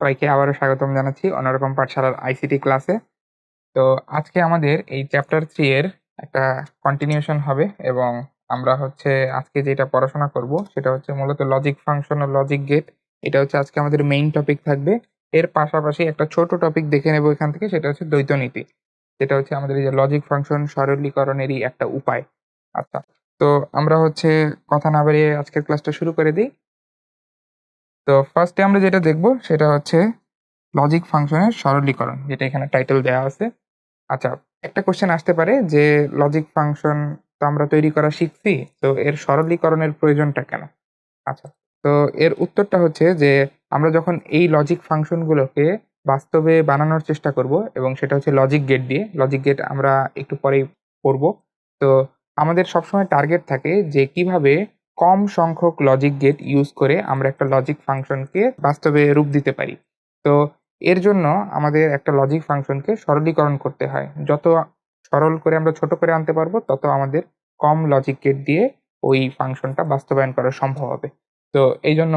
সবাইকে আবারও স্বাগতম জানাচ্ছি অন্যরকম পাঠশালার আইসিটি ক্লাসে। তো আজকে আমাদের এই চ্যাপ্টার 3 এর একটা কন্টিনিউশন হবে এবং আমরা আজকে যেটা পড়াশোনা করব সেটা মূলত লজিক ফাংশন ও লজিক গেট। এটা আজকে আমাদের মেইন টপিক থাকবে। এর পাশাপাশি একটা ছোট টপিক দেখে নেব এখান থেকে, সেটা দ্বৈত নীতি, যেটা আমাদের এই যে লজিক ফাংশন সরলীকরণেরই একটা উপায়। আচ্ছা, তো আমরা কথা না বাড়িয়ে আজকের ক্লাসটা শুরু করে দিই। তো ফার্স্টে আমরা যেটা দেখব সেটা লজিক ফাংশনের সরলীকরণ, যেটা এখানে টাইটেল দেওয়া আছে। আচ্ছা, একটা কোশ্চেন আসতে পারে যে লজিক ফাংশন তো আমরা তৈরি করা শিখছি, তো এর সরলীকরণের প্রয়োজনটা কেন? আচ্ছা, তো এর উত্তরটা যে আমরা যখন এই লজিক ফাংশনগুলোকে বাস্তবে বানানোর চেষ্টা করব এবং সেটা লজিক গেট দিয়ে, লজিক গেট আমরা একটু পরেই পড়ব। তো আমাদের সবসময় টার্গেট থাকে যে কিভাবে কম সংখ্যক লজিক গেট ইউজ করে আমরা একটা লজিক ফাংশনকে বাস্তবে রূপ দিতে পারি। তো এর জন্য আমাদের একটা লজিক ফাংশনকে সরলীকরণ করতে হয়। যত সরল করে আমরা ছোট করে আনতে পারবো, তত আমাদের কম লজিক গেট দিয়ে ওই ফাংশনটা বাস্তবায়ন করা সম্ভব হবে। তো এইজন্য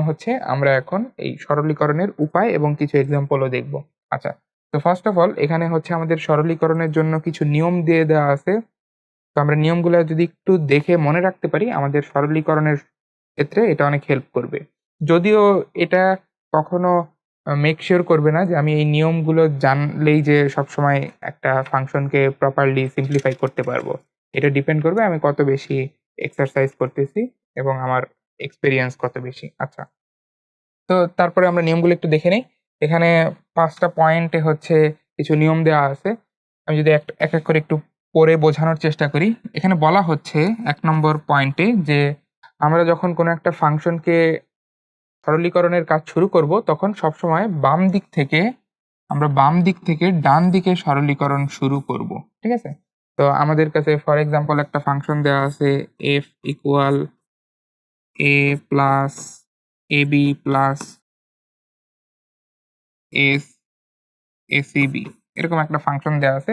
আমরা এখন এই সরলীকরণের উপায় এবং কিছু এক্সাম্পলও দেখব। আচ্ছা, তো ফার্স্ট অফ অল এখানে আমাদের সরলীকরণের জন্য কিছু নিয়ম দিয়ে দেওয়া আছে। তো আমরা নিয়মগুলা যদি একটু দেখে মনে রাখতে পারি, আমাদের সরলীকরণের ক্ষেত্রে এটা অনেক হেল্প করবে। যদিও এটা কখনো মেক সিউর করবে না যে আমি এই নিয়মগুলো জানলেই যে সবসময় একটা ফাংশনকে প্রপারলি সিম্পলিফাই করতে পারবো। এটা ডিপেন্ড করবে আমি কত বেশি এক্সারসাইজ করতেছি এবং আমার এক্সপেরিয়েন্স কত বেশি। আচ্ছা, তো তারপরে আমরা নিয়মগুলো একটু দেখে নেই। এখানে ৫ টা পয়েন্টে কিছু নিয়ম দেওয়া আছে। আমি যদি এক এক করে একটু পড়ে বোঝানোর চেষ্টা করি। এখানে বলা হচ্ছে ১ নম্বর পয়েন্টে যে আমরা যখন কোনো একটা ফাংশনকে সরলীকরণের কাজ শুরু করব, তখন সবসময় বাম দিক থেকে ডান দিকে সরলীকরণ শুরু করব। ঠিক আছে? তো আমাদের কাছে ফর এক্সাম্পল একটা ফাংশন দেওয়া আছে f equal a plus ab plus s acb, এরকম একটা ফাংশন দেওয়া আছে।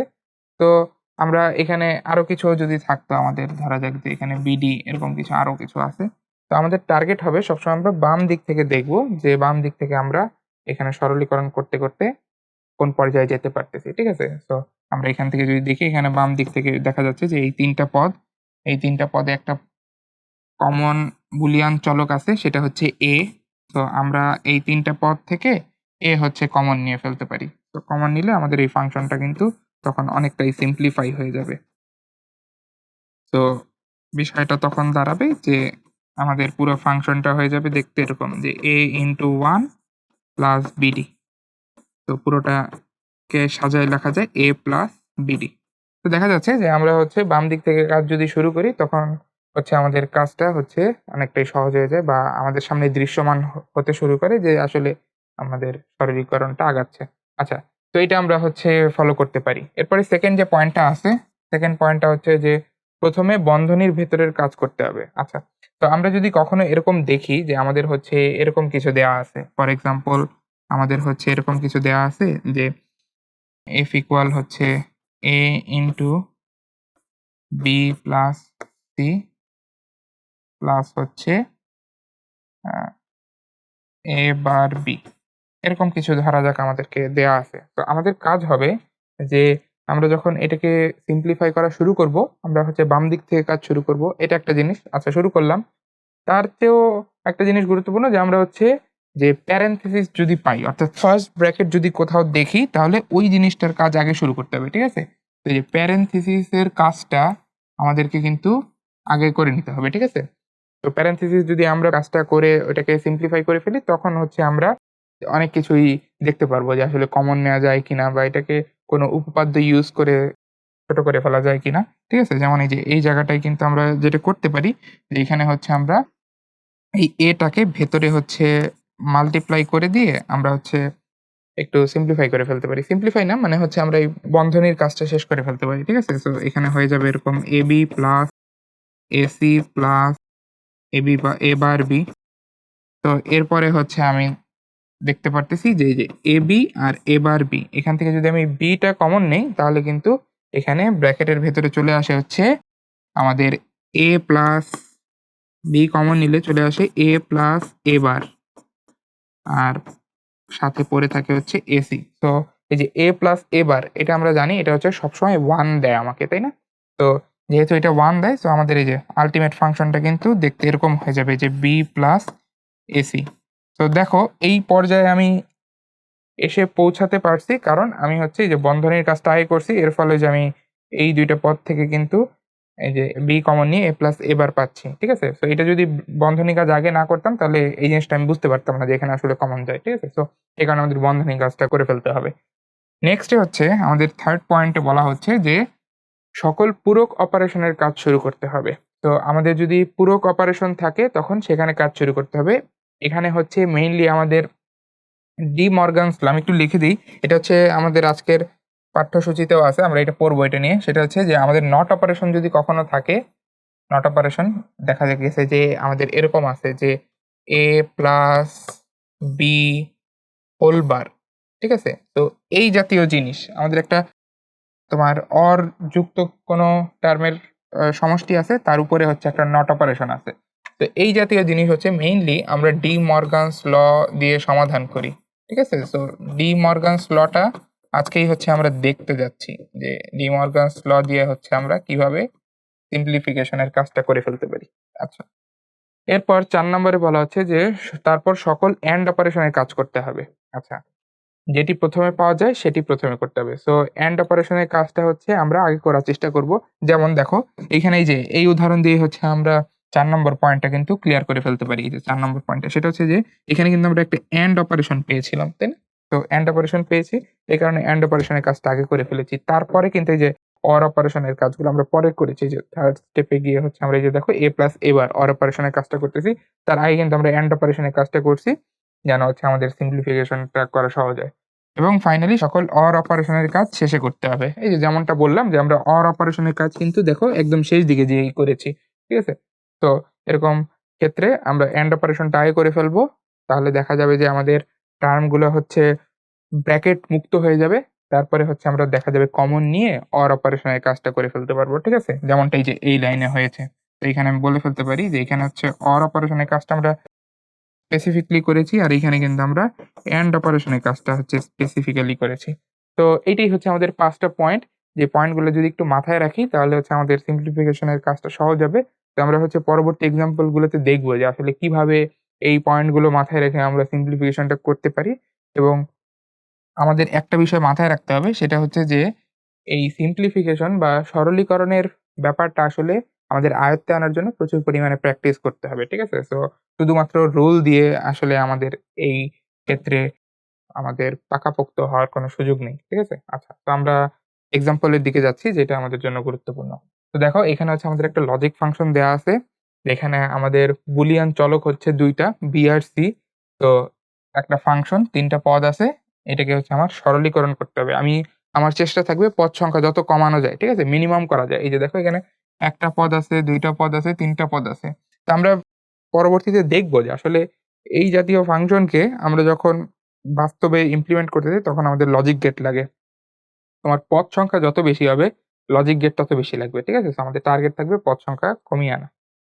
তো আমরা এখানে আরো কিছু যদি থাকতো, আমাদের ধরা যাক যে এখানে bd, এরকম কিছু আরো কিছু আছে। তো আমাদের টার্গেট হবে সবসময় আমরা বাম দিক থেকে দেখব যে বাম দিক থেকে আমরা এখানে সরলীকরণ করতে করতে কোন পর্যায়ে যেতে পারতেছি। ঠিক আছে? সো আমরা এখান থেকে যদি দেখি, এখানে বাম দিক থেকে দেখা যাচ্ছে যে এই ৩ টা পদে একটা কমন বুলিয়ান চলক আছে, সেটা a। তো আমরা এই ৩ টা পদ থেকে a কমন নিয়ে ফেলতে পারি। তো কমন নিলে আমাদের এই ফাংশনটা কিন্তু তখন অনেকটাই সিম্পলিফাই হয়ে যাবে। তো বিষয়টা তখন দাঁড়াবে যে আমাদের পুরো ফাংশনটা হয়ে যাবে দেখতে এরকম যে a into 1 প্লাস bd। তো পুরোটাকে সাজায় লেখা যায় a প্লাস bd। তো দেখা যাচ্ছে যে আমরা বাম দিক থেকে কাজ যদি শুরু করি, তখন আমাদের কাজটা অনেকটাই সহজ হয়ে যায় বা আমাদের সামনে দৃশ্যমান হতে শুরু করে যে আসলে আমাদের সরলীকরণটা আগাচ্ছে। আচ্ছা, তো এটা আমরা ফলো করতে পারি। এরপরে সেকেন্ড যে পয়েন্টটা আছে, সেকেন্ড পয়েন্টটা যে প্রথমে বন্ধনীর ভেতরের কাজ করতে হবে। আচ্ছা, তো আমরা যদি কখনো এরকম দেখি যে আমাদের এরকম কিছু দেওয়া আছে, ফর এক্সাম্পল আমাদের এরকম কিছু দেওয়া আছে যে f equal a into b plus c plus a bar b, এরকম কিছু ধরা যাক আমাদেরকে দেয়া আছে। তো আমাদের কাজ হবে যে আমরা যখন এটাকে সিম্পলিফাই করা শুরু করব, আমরা বাম দিক থেকে কাজ শুরু করব। এটা একটা জিনিস। আচ্ছা, শুরু করলাম। তার চেয়েও একটা জিনিস গুরুত্বপূর্ণ যে আমরা যে প্যারেনথেসিস যদি পাই, অর্থাৎ ফার্স্ট ব্র্যাকেট যদি কোথাও দেখি, তাহলে ওই জিনিসটার কাজ আগে শুরু করতে হবে। ঠিক আছে? তো এই যে প্যারেনথেসিসের কাজটা আমাদেরকে কিন্তু আগে করে নিতে হবে। ঠিক আছে? তো প্যারেনথেসিস যদি আমরা কাজটা করে ওটাকে সিম্পলিফাই করে ফেলি, তখন আমরা অনেক কিছুই দেখতে পারবো যে আসলে কমন নেওয়া যায় কিনা বা এটাকে কোনো উপপাদ্য ইউজ করে ছোট করে ফেলা যায় কিনা। ঠিক আছে? যেমন এই যে এই জায়গাটায় কিন্তু আমরা যেটা করতে পারি যে এখানে আমরা এই টাকে ভেতরে মাল্টিপ্লাই করে দিয়ে আমরা একটু সিম্পলিফাই করে ফেলতে পারি। সিম্পলিফাই না, মানে আমরা এই বন্ধনীর কাজটা শেষ করে ফেলতে পারি। ঠিক আছে? সো এখানে হয়ে যাবে এরকম ab plus ac plus ab বা a বার b। তো এরপরে আমি দেখতে পারতেছি যে এই যে ab R a bar b, এখান থেকে যদি আমি b টা কমন নেই, তাহলে কিন্তু এখানে ব্র্যাকেটের ভেতরে চলে আসে আমাদের a প্লাস b কমন নিলে চলে আসে a প্লাস a বার। আর সাথে পড়ে থাকে হচ্ছে এসি। তো এই যে এ প্লাস এ বার এটা আমরা জানি এটা হচ্ছে সবসময় 1 দেয় আমাকে, তাই না? তো যেহেতু এটা 1 দেয় সো আমাদের এই যে আল্টিমেট ফাংশনটা কিন্তু দেখতে এরকম হয়ে যাবে যে বি প্লাস এসি। তো দেখো এই পর্যায়ে আমি এসে পৌঁছাতে পারছি কারণ আমি হচ্ছে এই যে বন্ধনীর কাজটা আগে করছি, এর ফলে যে আমি এই ২ টা পদ থেকে কিন্তু এই যে বি কমন নিয়ে এ প্লাস এ বার পাচ্ছি। ঠিক আছে? সো এটা যদি বন্ধনী কাজ আগে না করতাম তাহলে এই জিনিসটা আমি বুঝতে পারতাম না যে এখানে আসলে কমন যায়। ঠিক আছে? সো এই কারণে আমাদের বন্ধনী কাজটা করে ফেলতে হবে। নেক্সট হচ্ছে আমাদের 3rd পয়েন্টে বলা হচ্ছে যে সকল পূরক অপারেশনের কাজ শুরু করতে হবে। তো আমাদের যদি পূরক অপারেশন থাকে তখন সেখানে কাজ শুরু করতে হবে। এখানে হচ্ছে মেইনলি আমাদের ডি মর্গানস ল আমি একটু লিখে দিই। এটা হচ্ছে আমাদের আজকের পাঠ্যসূচিতেও আছে। আমরা এটা পড়বো এটা নিয়ে। সেটা হচ্ছে যে আমাদের নট অপারেশন যদি কখনো থাকে, নট অপারেশন দেখা গেছে যে আমাদের এরকম আছে যে a plus B whole bar. ঠিক আছে? তো এই জাতীয় জিনিস আমাদের একটা তোমার অর যুক্ত কোনো টার্মের সমষ্টি আছে, তার উপরে হচ্ছে একটা নট অপারেশন আছে। তো এই জাতীয় জিনিস হচ্ছে মেইনলি আমরা ডি মর্গানস ল দিয়ে সমাধান করি। ঠিক আছে? সো ডি মর্গানস লটা আজকেই হচ্ছে আমরা দেখতে যাচ্ছি যে ডি মর্গানস ল দিয়ে হচ্ছে আমরা কিভাবে সিম্পলিফিকেশনের কাজটা করে ফেলতে পারি। আচ্ছা। এরপর ৪ নম্বরে বলা হচ্ছে যে তারপর সকল এন্ড অপারেশনের কাজ করতে হবে। আচ্ছা। যেটি ১ম এ পাওয়া যায় সেটি ১ম এ করতে হবে। সো এন্ড অপারেশনের কাজটা হচ্ছে আমরা আগে করার চেষ্টা করব। যেমন দেখো এইখানে এই যে এই উদাহরণ দিয়ে হচ্ছে আমরা ৪ নম্বর পয়েন্টটা কিন্তু ক্লিয়ার করে ফেলতে পারি। এই যে ৪ নম্বর পয়েন্টটা সেটা হচ্ছে যে এখানে কিন্তু আমরা একটা এন্ড অপারেশন পেয়েছিলাম, তাই না? তো এন্ড অপারেশন পেয়েছি। এই কারণে এন্ড অপারেশনের কাজটা আগে করে ফেলেছি। তারপরে কিন্তু এই যে অর অপারেশনের কাজগুলো আমরা পরে করেছি। যে 3rd স্টেপে গিয়ে হচ্ছে আমরা এই যে দেখো a plus a bar or অপারেশনের কাজটা করতেছি। তার আগে কিন্তু আমরা এন্ড অপারেশনের কাজটা করছি। যেন হচ্ছে আমাদের সিম্পলিফিকেশনটা করা সহজ হয়। এবং ফাইনালি সকল অর অপারেশনের কাজ শেষে করতে হবে। এই যে যেমনটা বললাম যে আমরা অর অপারেশনের কাজ কিন্তু দেখো একদম শেষ দিকে যেয়েই করেছি। ঠিক আছে? তো এরকম ক্ষেত্রে আমরা এন্ড অপারেশনটা আগে করে ফেলবো। তাহলে দেখা যাবে যে আমাদের টার্মগুলো হচ্ছে ব্র্যাকেট মুক্ত হয়ে যাবে। তারপরে হচ্ছে আমরা দেখা যাবে কমন নিয়ে অর অপারেশনের কাজটা করে ফেলতে পারবো। ঠিক আছে? যেমনটা এই যে এই লাইনে হয়েছে। তো এখানে আমি বলে ফেলতে পারি যে এখানে হচ্ছে অর অপারেশনের কাজটা আমরা স্পেসিফিকলি করেছি। আর এইখানে কিন্তু আমরা এন্ড অপারেশনের কাজটা হচ্ছে স্পেসিফিক্যালি করেছি। তো এইটাই হচ্ছে আমাদের ৫ টা পয়েন্ট। যে পয়েন্টগুলো যদি একটু মাথায় রাখি তাহলে হচ্ছে আমাদের সিম্পলিফিকেশন এর কাজটা সহজ হবে। তো আমরা হচ্ছে পরবর্তী এক্সাম্পল গুলোতে দেখব যে আসলে কিভাবে এই পয়েন্টগুলো মাথায় রেখে আমরা সিম্পলিফিকেশনটা করতে পারি। এবং আমাদের একটা বিষয় মাথায় রাখতে হবে সেটা হচ্ছে যে এই সিম্পলিফিকেশন বা সরলীকরণের ব্যাপারটা আসলে আমাদের আয়ত্তে আনার জন্য প্রচুর পরিমাণে প্র্যাকটিস করতে হবে। ঠিক আছে? সো শুধুমাত্র রুল দিয়ে আসলে আমাদের এই ক্ষেত্রে আমাদের পাকাপোক্ত হওয়ার কোনো সুযোগ নেই। ঠিক আছে? আচ্ছা। তো আমরা এক্সাম্পল এর দিকে যাচ্ছি যেটা আমাদের জন্য গুরুত্বপূর্ণ। তো দেখো এখানে হচ্ছে আমাদের একটা লজিক ফাংশন দেয়া আছে। এখানে আমাদের বুলিয়ান চলক হচ্ছে ২ টা বি আর সি। তো একটা ফাংশন ৩ টা পদ আছে। এটাকে হচ্ছে আমার সরলীকরণ করতে হবে। আমার চেষ্টা থাকবে পদ সংখ্যা যত কমানো যায়। ঠিক আছে? মিনিমাম করা যায়। এই যে দেখো এখানে ১ টা পদ আছে, ২ টা পদ আছে, ৩ টা পদ আছে। তো আমরা পরবর্তীতে দেখব যে আসলে এই জাতীয় ফাংশনকে আমরা যখন বাস্তবে ইমপ্লিমেন্ট করতে যাই তখন আমাদের লজিক গেট লাগে। তোমার পদ সংখ্যা যত বেশি হবে, লজিক গেট তত বেশি লাগবে। ঠিক আছে? সো আমাদের টার্গেট থাকবে পদ সংখ্যা কমিয়ে আনা।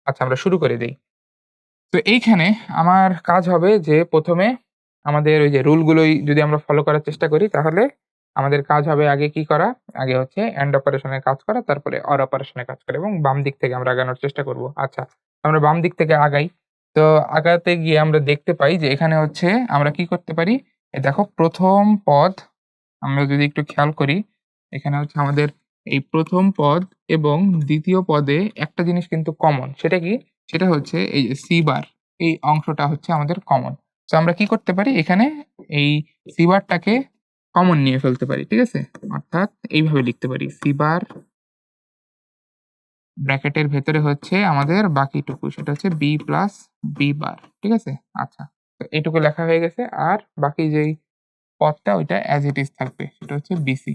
আচ্ছা আমরা শুরু করে দেই। তো এইখানে আমার কাজ হবে যে ১ম এ আমাদের ওই যে রুলগুলোই যদি আমরা ফলো করার চেষ্টা করি তাহলে আমাদের কাজ হবে আগে কি করা? আগে হচ্ছে এন্ড অপারেশন এর কাজ করা, তারপরে অর অপারেশন এর কাজ করা এবং বাম দিক থেকে আমরা আগানোর চেষ্টা করব। আচ্ছা, আমরা বাম দিক থেকে আগাই। তো আগাতে গিয়ে আমরা দেখতে পাই যে এখানে হচ্ছে আমরা কি করতে পারি? এই দেখো ১ম পদ আমরা যদি একটু খেয়াল করি, এখানে হচ্ছে আমাদের এই ১ম পদ এবং ২য় পদে একটা জিনিস কিন্তু কমন। সেটা কি? সেটা হচ্ছে এই যে সি বার, এই অংশটা হচ্ছে আমাদের কমন। সো আমরা কি করতে পারি? এখানে এই সি বারটাকে কমন নিয়ে ফেলতে পারি। ঠিক আছে? অর্থাৎ এইভাবে লিখতে পারি সি বার ব্র্যাকেটের ভেতরে হচ্ছে আমাদের বাকিটুকু সেটা হচ্ছে বি প্লাস বি বার। ঠিক আছে? আচ্ছা। তো এইটুকু লেখা হয়ে গেছে। আর বাকি যেই পদটা ওইটা অ্যাজ ইট ইজ থাকবে। সেটা হচ্ছে বিসি।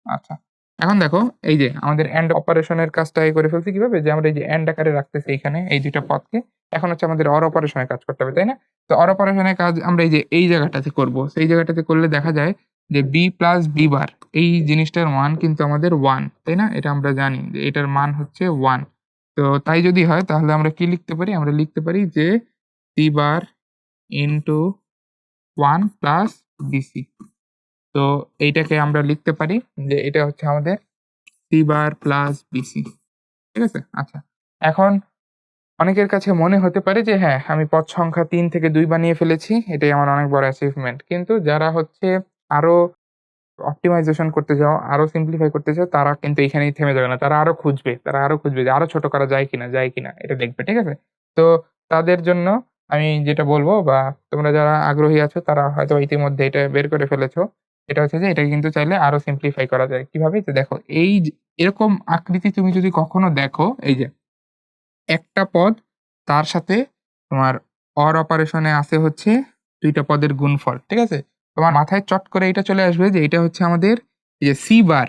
আচ্ছা। এখন দেখো এই যে আমাদের এন্ড অপারেশনের কাজটা করে ফেলছি কিভাবে? যে আমরা এই যে এন্ড আকারে রাখতেছি এইখানে এই ২ টা পদকে। এখন হচ্ছে আমাদের অর অপারেশনের কাজ করতে হবে, তাই না? তো অর অপারেশনের কাজ আমরা এই যে এই জায়গাটাতে করব। সেই জায়গাটাতে করলে দেখা যায় যে বি প্লাস বি বার এই জিনিসটার মান কিন্তু আমাদের 1, তাই না? এটা আমরা জানি যে এটার মান হচ্ছে 1। তো তাই যদি হয় তাহলে আমরা কি লিখতে পারি? আমরা লিখতে পারি যে C bar into 1 plus BC. তো এইটাকে আমরা লিখতে পারি যে এটা হচ্ছে আমাদের সি বার প্লাস বিসি। ঠিক আছে? আচ্ছা, এখন অনেকের কাছে মনে হতে পারে যে হ্যাঁ, আমি পদ সংখ্যা ৩ থেকে ২ বানিয়ে ফেলেছি। এটাই আমার অনেক বড় অ্যাচিভমেন্ট। কিন্তু যারা হচ্ছে আরো অপ্টিমাইজেশন করতে চাও, আরো সিম্পলিফাই করতে চাও, তারা কিন্তু এখানেই থেমে যাবে না। তারা আরো খুঁজবে। তারা আরো খুঁজবে যে আরো ছোট করা যায় কিনা, যায় কিনা এটা দেখবে। ঠিক আছে? তো তাদের জন্য আমি যেটা বলব, বা তোমরা যারা আগ্রহী আছো তারা হয়তো ইতিমধ্যে এটা বের করে ফেলেছো। এটা হচ্ছে যে এটাকে কিন্তু চাইলে আরো সিম্পলিফাই করা যায়। কিভাবে? যে দেখো এই যে এরকম আকৃতি তুমি যদি কখনো দেখো, এই যে একটা পদ তার সাথে তোমার OR অপারেশনে আছে হচ্ছে ২ টা পদের গুণফল। ঠিক আছে? তোমার মাথায় চট করে এটা চলে আসবে যে এটা হচ্ছে আমাদের এই যে সি বার।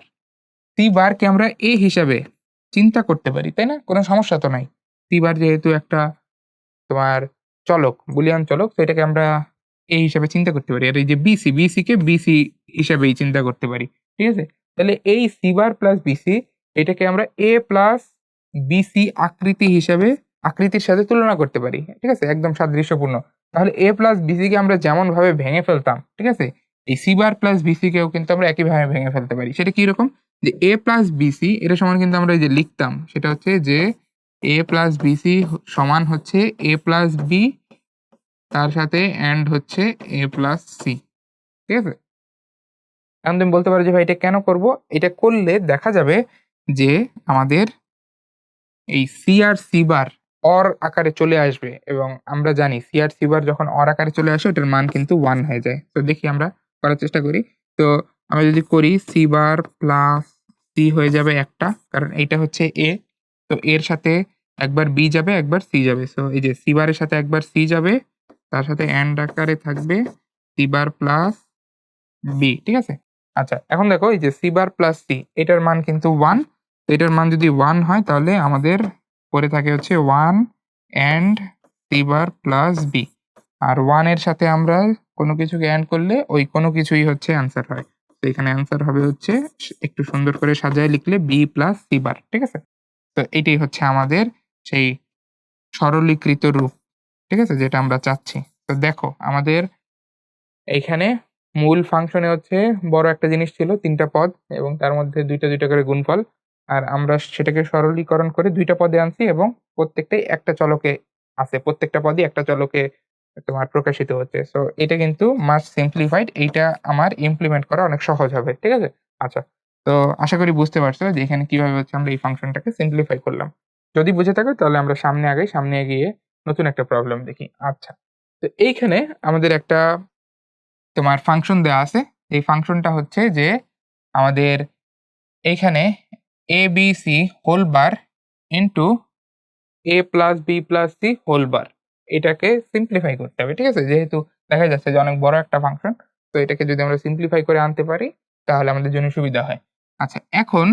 সি বারকে আমরা এ হিসাবে চিন্তা করতে পারি, তাই না? কোনো সমস্যা তো নাই। সি বার যেহেতু একটা তোমার চলক, বুলিয়ান চলক, তো এটাকে আমরা এ হিসাবে চিন্তা করতে পারি। আর এই যে বিসি, বিসিকে বিসি হিসাবেই চিন্তা করতে পারি। ঠিক আছে? তাহলে এই সি বার প্লাস বিসি এটাকে আমরা এ প্লাস বিসি আকৃতির সাথে তুলনা করতে পারি। ঠিক আছে? একদম সাদৃশ্যপূর্ণ। তাহলে এ প্লাস বিসিকে আমরা যেমনভাবে ভেঙে ফেলতাম, ঠিক আছে? এই সি বার প্লাস বিসিকেও কিন্তু আমরা একইভাবে ভেঙে ফেলতে পারি। সেটা কিরকম? যে এ প্লাস বিসি এটা সমান কিন্তু আমরা এই যে লিখতাম, সেটা হচ্ছে যে এ প্লাস বিসি সমান হচ্ছে এ প্লাস বি, তার সাথে অ্যান্ড হচ্ছে এ প্লাস সি। ঠিক আছে? এখন তুমি বলতে পারো যে ভাই এটা কেন করব? এটা করলে দেখা যাবে যে আমাদের এই সি আর সি বার অর আকারে চলে আসবে, এবং আমরা জানি সি আর সি বার যখন অর আকারে চলে আসে ওটার মান কিন্তু 1 হয়ে যায়। তো দেখি আমরা করার চেষ্টা করি। তো আমরা যদি করি সি বার প্লাস সি হয়ে যাবে একটা, কারণ এইটা হচ্ছে এ। তো এর সাথে একবার বি যাবে, একবার সি যাবে। সো এই যে সি বারের সাথে একবার সি যাবে, তার সাথে অ্যান্ড আকারে থাকবে সি বার প্লাস বি। ঠিক আছে? আচ্ছা, এখন দেখো এই যে সি বার প্লাস সি এটার মান কিন্তু 1। তো এটার মান যদি 1 হয় তাহলে আমাদের পরে থাকে হচ্ছে 1 and C bar plus B. আর 1 এর সাথে আমরা কোনো কিছুকে অ্যান্ড করলে ওই কোনো কিছুই হচ্ছে অ্যান্সার হয়। তো এখানে অ্যান্সার হবে হচ্ছে একটু সুন্দর করে সাজায় লিখলে বি প্লাস সি বার। ঠিক আছে? তো এইটাই হচ্ছে আমাদের সেই সরলীকৃত রূপ। ঠিক আছে? যেটা আমরা চাচ্ছি। তো দেখো আমাদের এইখানে মূল ফাংশনে হচ্ছে বড় একটা জিনিস ছিল ৩ টা পদ, এবং তার মধ্যে ২ টা ২ টা করে গুণফল। আর আমরা সেটাকে সরলীকরণ করে ২ টা পদে আনছি, এবং প্রত্যেকটাই একটা চলকে আছে। প্রত্যেকটা পদই একটা চলকে তোমার প্রকাশিত হচ্ছে। সো এটা কিন্তু মাচ সিম্পলিফাইড। এইটা আমার ইমপ্লিমেন্ট করা অনেক সহজ হবে। ঠিক আছে? আচ্ছা। তো আশা করি বুঝতে পারছো যে এখানে কিভাবে হচ্ছে আমরা এই ফাংশনটাকে সিম্পলিফাই করলাম। যদি বুঝে থাকো তাহলে আমরা সামনে আগাই। সামনে এগিয়ে নতুন একটা প্রবলেম দেখি। আচ্ছা। তো এইখানে আমাদের একটা তোমার ফাংশন দেওয়া আছে। এই ফাংশনটা হচ্ছে যে আমাদের এইখানে ABC whole bar into A plus B plus C whole bar, এটাকে সিম্পলিফাই করতে হবে। ঠিক আছে? যেহেতু দেখা যাচ্ছে যে অনেক বড় একটা ফাংশন, তো এটাকে যদি আমরা সিম্পলিফাই করে আনতে পারি তাহলে আমাদের জন্য সুবিধা হয়। আচ্ছা, এখন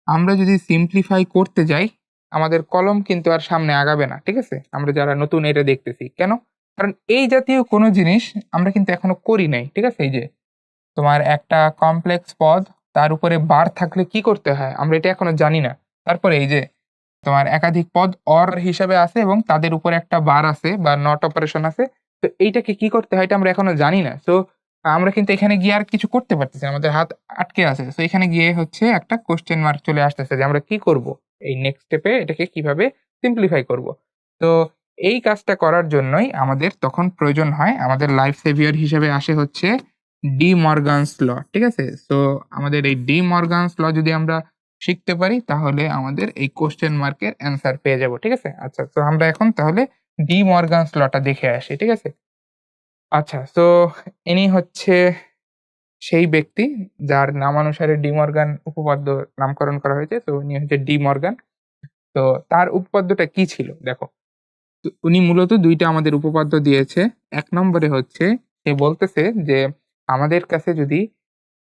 আমরা যদি সিম্পলিফাই করতে যাই, আমাদের কলম কিন্তু আর সামনে আগাবে না। ঠিক আছে? আমরা যারা নতুন এটা দেখতেছি। কেন? কারণ এই জাতীয় কোনো জিনিস আমরা কিন্তু এখনো করি নাই। ঠিক আছে? এই যে তোমার একটা কমপ্লেক্স পদ, তার উপরে বার থাকলে কি করতে হয় আমরা এটা এখনো জানি না। তারপরে এই যে তোমার একাধিক পদ অর হিসাবে আছে এবং তাদের উপরে একটা বার আছে বা নট অপারেশন আছে। তো এইটাকে কি করতে হয় এটা আমরা এখনো জানি না। সো আমরা কিন্তু এখানে গিয়ে আর কিছু করতে পারতেছি না। আমাদের হাত আটকে আছে। সো এখানে গিয়ে হচ্ছে একটা কোয়েশ্চেন মার্ক চলে আসতেছে যে আমরা কি করব? এই নেক্সট স্টেপে এটাকে কিভাবে সিম্পলিফাই করব? তো এই কাজটা করার জন্যই আমাদের তখন প্রয়োজন হয়, আমাদের লাইফ সেভিয়ার হিসেবে আসে হচ্ছে ডি মর্গানস ল। ঠিক আছে? সো আমাদের এই ডি মর্গানস ল যদি আমরা শিখতে পারি তাহলে আমাদের এই কোয়েশ্চেন মার্কের অ্যান্সার পেয়ে যাব। ঠিক আছে? আচ্ছা, তো আমরা এখন তাহলে ডি মর্গানস লটা দেখে আসি। ঠিক আছে? আচ্ছা, সো ইনি হচ্ছে সেই ব্যক্তি যার নামানুসারে ডি মর্গান উপপাদ্য নামকরণ করা হয়েছে। তো উনি হচ্ছে ডি মর্গান। তো তার উপপাদ্যটা কি ছিল দেখো। তো উনি মূলত ২ টা আমাদের উপপাদ্য দিয়েছে। ১ নম্বরে হচ্ছে সে বলতেছে যে আমাদের কাছে যদি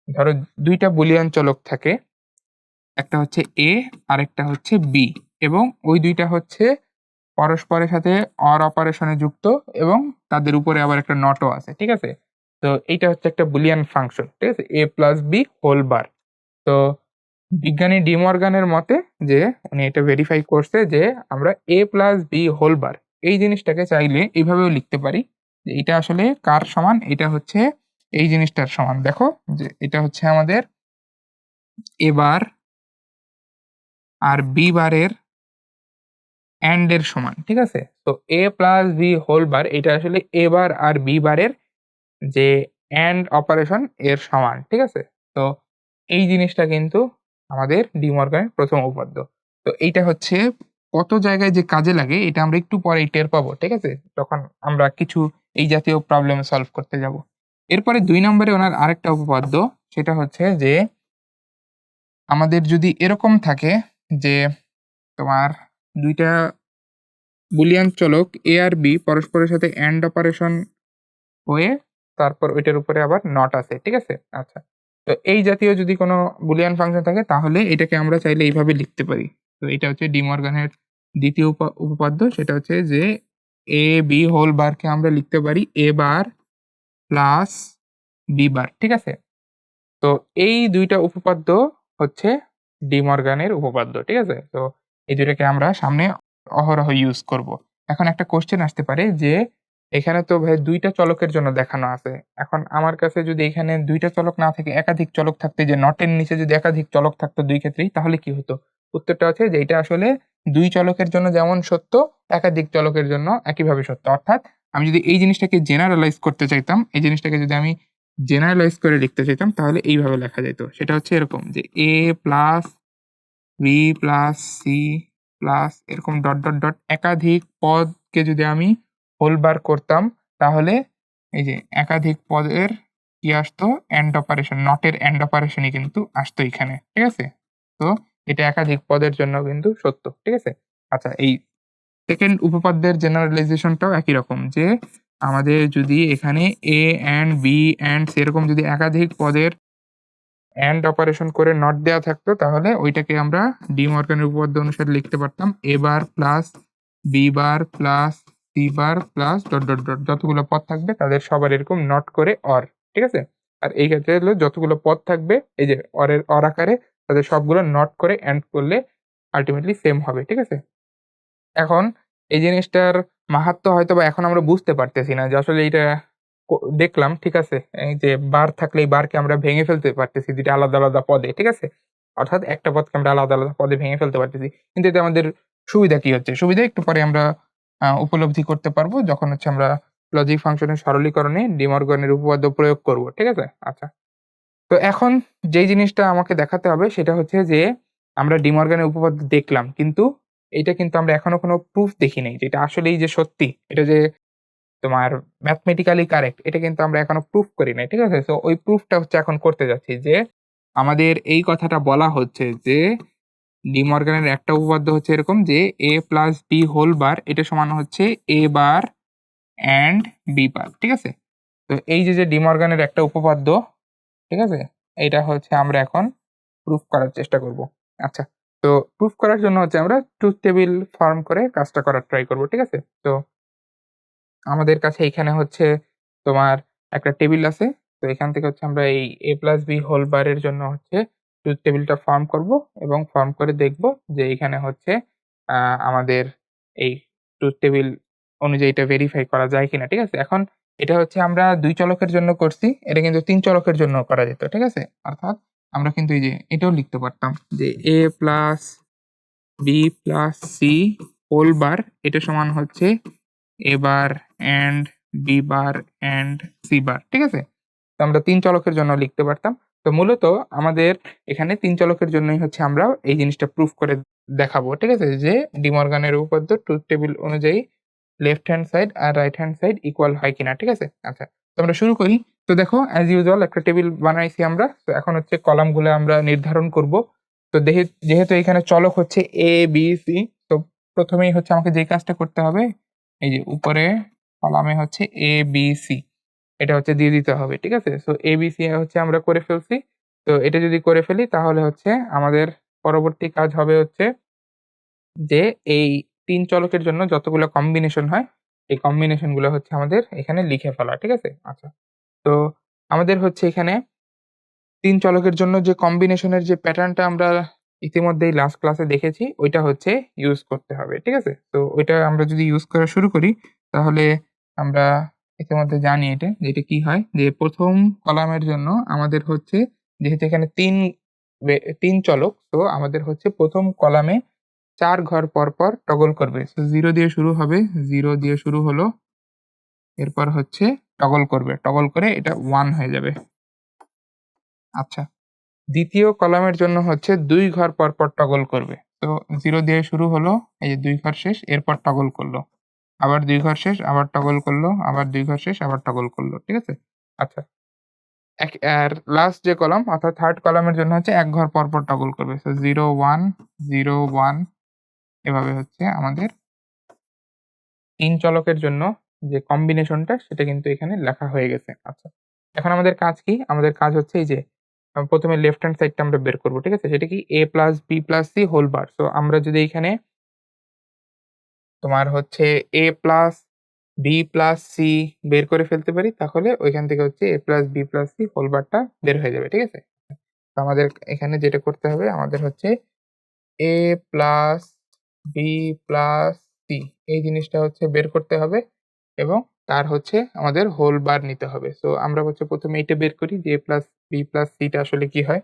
ধরো ২ টা বুলিয়ান চলক থাকে, একটা হচ্ছে A আরেকটা হচ্ছে B, এবং ওই ২ টা হচ্ছে পরস্পরের সাথে OR অপারেশনে যুক্ত, এবং তাদের উপরে আবার একটা নটও আছে। ঠিক আছে? তো এইটা হচ্ছে একটা বুলিয়ান ফাংশন। ঠিক আছে? A plus B whole bar. তো বিজ্ঞানী ডি মর্গানের মতে যে উনি এটা ভেরিফাই করছে যে আমরা A plus B whole bar এই জিনিসটাকে চাইলে এইভাবেও লিখতে পারি যে এটা আসলে কার সমান, এটা হচ্ছে এই জিনিসটার সমান। দেখো যে এটা হচ্ছে আমাদের এ বার আর বি বারের এন্ড এর সমান, ঠিক আছে? তো a plus B whole bar এটা আসলে এ বার আর বি বারের যে এন্ড অপারেশন এর সমান, ঠিক আছে? তো এই জিনিসটা কিন্তু আমাদের ডি মর্গানের প্রথম উপপাদ্য। তো এইটা হচ্ছে কত জায়গায় যে কাজে লাগে এটা আমরা একটু পরেই টের পাবো, ঠিক আছে? যখন আমরা কিছু এই জাতীয় প্রবলেম সলভ করতে যাব। এরপরে ২ নম্বরে ওনার আরেকটা উপপাদ্য, সেটা হচ্ছে যে আমাদের যদি এরকম থাকে যে তোমার ২ টা বুলিয়ান চলক a আর b পরস্পরের সাথে AND অপারেশন হয়ে তারপর ওইটার উপরে আবার নট আছে, ঠিক আছে? আচ্ছা। তো এই জাতীয় যদি কোনো বুলিয়ান ফাংশন থাকে তাহলে এটাকে আমরা চাইলে এইভাবে লিখতে পারি। তো এটা হচ্ছে ডি মর্গানের দ্বিতীয় উপপাদ্য, সেটা হচ্ছে যে a b হোল বারকে আমরা লিখতে পারি a bar plus b bar, ঠিক আছে? তো এই ২ টা উপপাদ্য হচ্ছে ডি মর্গানের উপপাদ্য, ঠিক আছে? তো এই ২ টাকে আমরা সামনে অহরহ ইউজ করব। এখন একটা কোয়েশ্চেন আসতে পারে যে এখানে তো ভাই ২ টা চলকের জন্য দেখানো আছে। এখন আমার কাছে যদি এখানে ২ টা চলক না থেকে একাধিক চলক থাকতো, যে নটের নিচে যদি একাধিক চলক থাকতো ২ ক্ষেত্রেই, তাহলে কি হতো? উত্তরটা হচ্ছে যে এটা আসলে ২ চলকের জন্য যেমন সত্য, একাধিক চলকের জন্য একইভাবে সত্য। অর্থাৎ আমি যদি এই জিনিসটাকে জেনারালাইজ করতে চাইতাম, এই জিনিসটাকে যদি আমি জেনারেলাইজ করে লিখতে চাইতাম তাহলে এইভাবে লেখা যেত। সেটা হচ্ছে এরকম যে a plus B plus C plus এরকম ডট, ডট, ডট একাধিক পদকে যদি আমি হোল বার করতাম তাহলে এই যে একাধিক পদের কি আসতো? AND অপারেশন, নটের AND অপারেশনই কিন্তু আসতো এখানে। ঠিক আছে? তো এটা একাধিক পদের জন্য কিন্তু সত্য। ঠিক আছে? আচ্ছা, এই সেকেন্ড উপপাদ্যের জেনারেলাইজেশনটাও একই রকম যে আমাদের যদি এখানে a and b and সেরকম যদি একাধিক পদের AND অপারেশন করে নট দেয়া থাকতো তাহলে ওইটাকে আমরা ডি মর্গানের উপপাদ্য অনুসারে লিখতে পারতাম a bar plus b bar plus c bar plus dot, dot, dot যতগুলো পদ থাকবে তাদের সবার এরকম নট করে অর। ঠিক আছে? আর এই ক্ষেত্রে হলো যতগুলো পদ থাকবে এই যে অর আকারে তাদের সবগুলো নট করে AND করলে আল্টিমেটলি সেম হবে। ঠিক আছে? এখন এই জিনিসটার মাহাত্ম্য হয়তোবা এখন আমরা বুঝতে পারতেছি না যে আসলে এইটা দেখলাম, ঠিক আছে? এই যে বার থাকলে এই বারকে আমরা ভেঙে ফেলতে পারতেছি ২ টা আলাদা, আলাদা পদে, ঠিক আছে? অর্থাৎ একটা পদকে আমরা আলাদা, আলাদা পদে ভেঙে ফেলতে পারতেছি। কিন্তু এতে আমাদের সুবিধা কি হচ্ছে? সুবিধা একটু পরে আমরা উপলব্ধি করতে পারবো যখন হচ্ছে আমরা লজিক ফাংশনের সরলীকরণে ডি মর্গানের উপপাদ্য প্রয়োগ করব। ঠিক আছে? আচ্ছা। তো এখন যেই জিনিসটা আমাকে দেখাতে হবে সেটা হচ্ছে যে আমরা ডি মর্গানের উপপাদ্য দেখলাম। কিন্তু এইটা কিন্তু আমরা এখনো কোনো প্রুফ দেখি নাই যে এটা আসলেই যে সত্যি, এটা যে তোমার ম্যাথমেটিক্যালি কারেক্ট এটা কিন্তু আমরা এখনো প্রুফ করি নাই। ঠিক আছে? সো ওই প্রুফটা হচ্ছে এখন করতে যাচ্ছি যে আমাদের এই কথাটা বলা হচ্ছে যে ডি মর্গানের একটা উপপাদ্য হচ্ছে এরকম যে a plus b whole bar এটা সমান হচ্ছে a bar and b bar. ঠিক আছে? তো এই যে ডি মর্গানের একটা উপপাদ্য, ঠিক আছে? এইটা হচ্ছে আমরা এখন প্রুফ করার চেষ্টা করব। আচ্ছা। তো প্রুফ করার জন্য হচ্ছে আমরা ট্রুথ টেবিল ফর্ম করে কাজটা করার ট্রাই করব। ঠিক আছে? তো আমাদের কাছে এইখানে হচ্ছে তোমার একটা টেবিল আছে। তো এখান থেকে হচ্ছে আমরা এই a প্লাস b হোল বারের জন্য হচ্ছে ট্রুথ টেবিলটা ফর্ম করব এবং ফর্ম করে দেখব যে এইখানে হচ্ছে আমাদের এই ট্রুথ টেবিল অনুযায়ী এটা ভেরিফাই করা যায় কিনা। ঠিক আছে? এখন এটা হচ্ছে আমরা ২ চলকের জন্য করছি। এটা কিন্তু ৩ চলকের জন্যও করা যেত। ঠিক আছে? অর্থাৎ আমরা কিন্তু এই যে এটাও লিখতে পারতাম যে a plus b plus c whole bar এটা সমান হচ্ছে a bar and b bar and c bar. ঠিক আছে? তো আমরা ৩ চলকের জন্য লিখতে পারতাম। তো মূলত আমাদের এখানে ৩ চলকের জন্যই হচ্ছে আমরা এই জিনিসটা প্রুফ করে দেখাবো। ঠিক আছে? যে ডি মর্গানের উপপাদ্য ট্রুথ টেবিল অনুযায়ী লেফট হ্যান্ড সাইড আর রাইট হ্যান্ড সাইড ইকুয়াল হয় কিনা। ঠিক আছে? আচ্ছা। তো আমরা শুরু করি। তো দেখো অ্যাজ ইউজুয়াল একটা টেবিল বানাইছি আমরা। তো এখন হচ্ছে কলামগুলো আমরা নির্ধারণ করব। তো যেহেতু এখানে চলক হচ্ছে a, b, c, তো প্রথমেই হচ্ছে আমাকে যে কাজটা করতে হবে এই যে উপরে কলামে হচ্ছে a, b, c এটা হচ্ছে দিয়ে দিতে হবে। ঠিক আছে? সো a, b, c হচ্ছে আমরা করে ফেলছি। তো এটা যদি করে ফেলি তাহলে হচ্ছে আমাদের পরবর্তী কাজ হবে হচ্ছে যে এই ৩ চলকের জন্য যতগুলো কম্বিনেশন হয়, এই কম্বিনেশন গুলো হচ্ছে আমাদের এখানে লিখে ফেলা। ঠিক আছে? আচ্ছা। তো আমাদের হচ্ছে এখানে ৩ চলকের জন্য যে কম্বিনেশনের যে প্যাটার্নটা আমরা ইতিমধ্যেই লাস্ট ক্লাসে দেখেছি, ওইটা হচ্ছে ইউজ করতে হবে। ঠিক আছে? তো ওইটা আমরা যদি ইউজ করা শুরু করি তাহলে আমরা ইতিমধ্যে জানি এটা যে এটা কি হয়, যে প্রথম কলামের জন্য আমাদের হচ্ছে যেহেতু এখানে 3 চলক, তো আমাদের হচ্ছে প্রথম কলামে 4 ঘর পর টগল করবে। সো 0 দিয়ে শুরু হবে, 0 দিয়ে শুরু হলো, এরপর হচ্ছে টগল করবে, টগল করে এটা 1 হয়ে যাবে। আচ্ছা, দ্বিতীয় কলামের জন্য হচ্ছে 2 ঘর পর টগল করবে। তো 0 দিয়ে শুরু হলো, এই যে 2 ঘর শেষ, এরপর টগল করলো, আবার 2 ঘর শেষ, আবার টগল করলো, আবার 2 ঘর শেষ, আবার টগল করলো। ঠিক আছে? আচ্ছা, আর লাস্ট যে কলাম অর্থাৎ থার্ড কলামের জন্য হচ্ছে 1 ঘর পর টগল করবে। সো 0 1 0 1 এভাবে হচ্ছে আমাদের 3 চলকের জন্য যে কম্বিনেশনটা সেটা কিন্তু এখানে লেখা হয়ে গেছে। আচ্ছা, এখন আমাদের কাজ কি? আমাদের কাজ হচ্ছে এই যে প্রথমে লেফট হ্যান্ড সাইডটা আমরা বের করব। ঠিক আছে? সেটা কি a plus b plus c whole bar. So আমরা যদি এখানে তোমার হচ্ছে a plus b plus c বের করে ফেলতে পারি, তাহলে ওইখান থেকে হচ্ছে a plus b plus c whole বারটা বের হয়ে যাবে। ঠিক আছে? তো আমাদের এখানে যেটা করতে হবে, আমাদের হচ্ছে a plus b plus c এই জিনিসটা হচ্ছে বের করতে হবে এবং তার হচ্ছে আমাদের হোল বার নিতে হবে। সো আমরা হচ্ছে প্রথমে এইটা বের করি যে a plus b plus c টা আসলে কি হয়।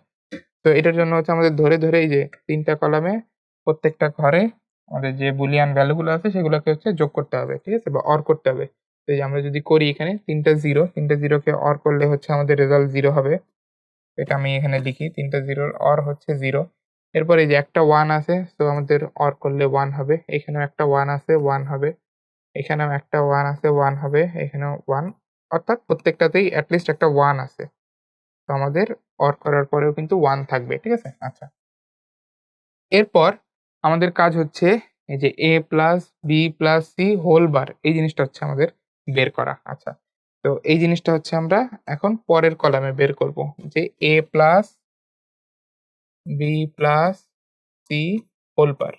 তো এটার জন্য হচ্ছে আমাদের ধরে এই যে ৩ টা কলামে প্রত্যেকটা ঘরে আমাদের যে বুলিয়ান ভ্যালু গুলো আছে সেগুলোকে হচ্ছে যোগ করতে হবে। ঠিক আছে? বা OR করতে হবে। তো এই যে আমরা যদি করি এখানে ৩ টা 0 কে OR করলে হচ্ছে আমাদের রেজাল্ট 0 হবে। এটা আমি এখানে লিখি ৩ টা 0 র OR হচ্ছে 0। এরপর এই যে একটা 1 আছে, সো আমাদের OR করলে 1 হবে। এখানেও একটা 1 আছে, 1 হবে। এখানেও একটা 1 আছে, 1 হবে। এখানেও 1, অর্থাৎ প্রত্যেকটাতেই এট লিস্ট একটা 1 আছে। তো আমাদের OR করার পরেও কিন্তু 1 থাকবে। ঠিক আছে? আচ্ছা। এরপর আমাদের কাজ হচ্ছে এই যে a plus b plus c whole bar এই জিনিসটা হচ্ছে আমাদের বের করা। আচ্ছা। তো এই জিনিসটা হচ্ছে আমরা এখন পরের কলামে বের করব যে a plus b plus c whole bar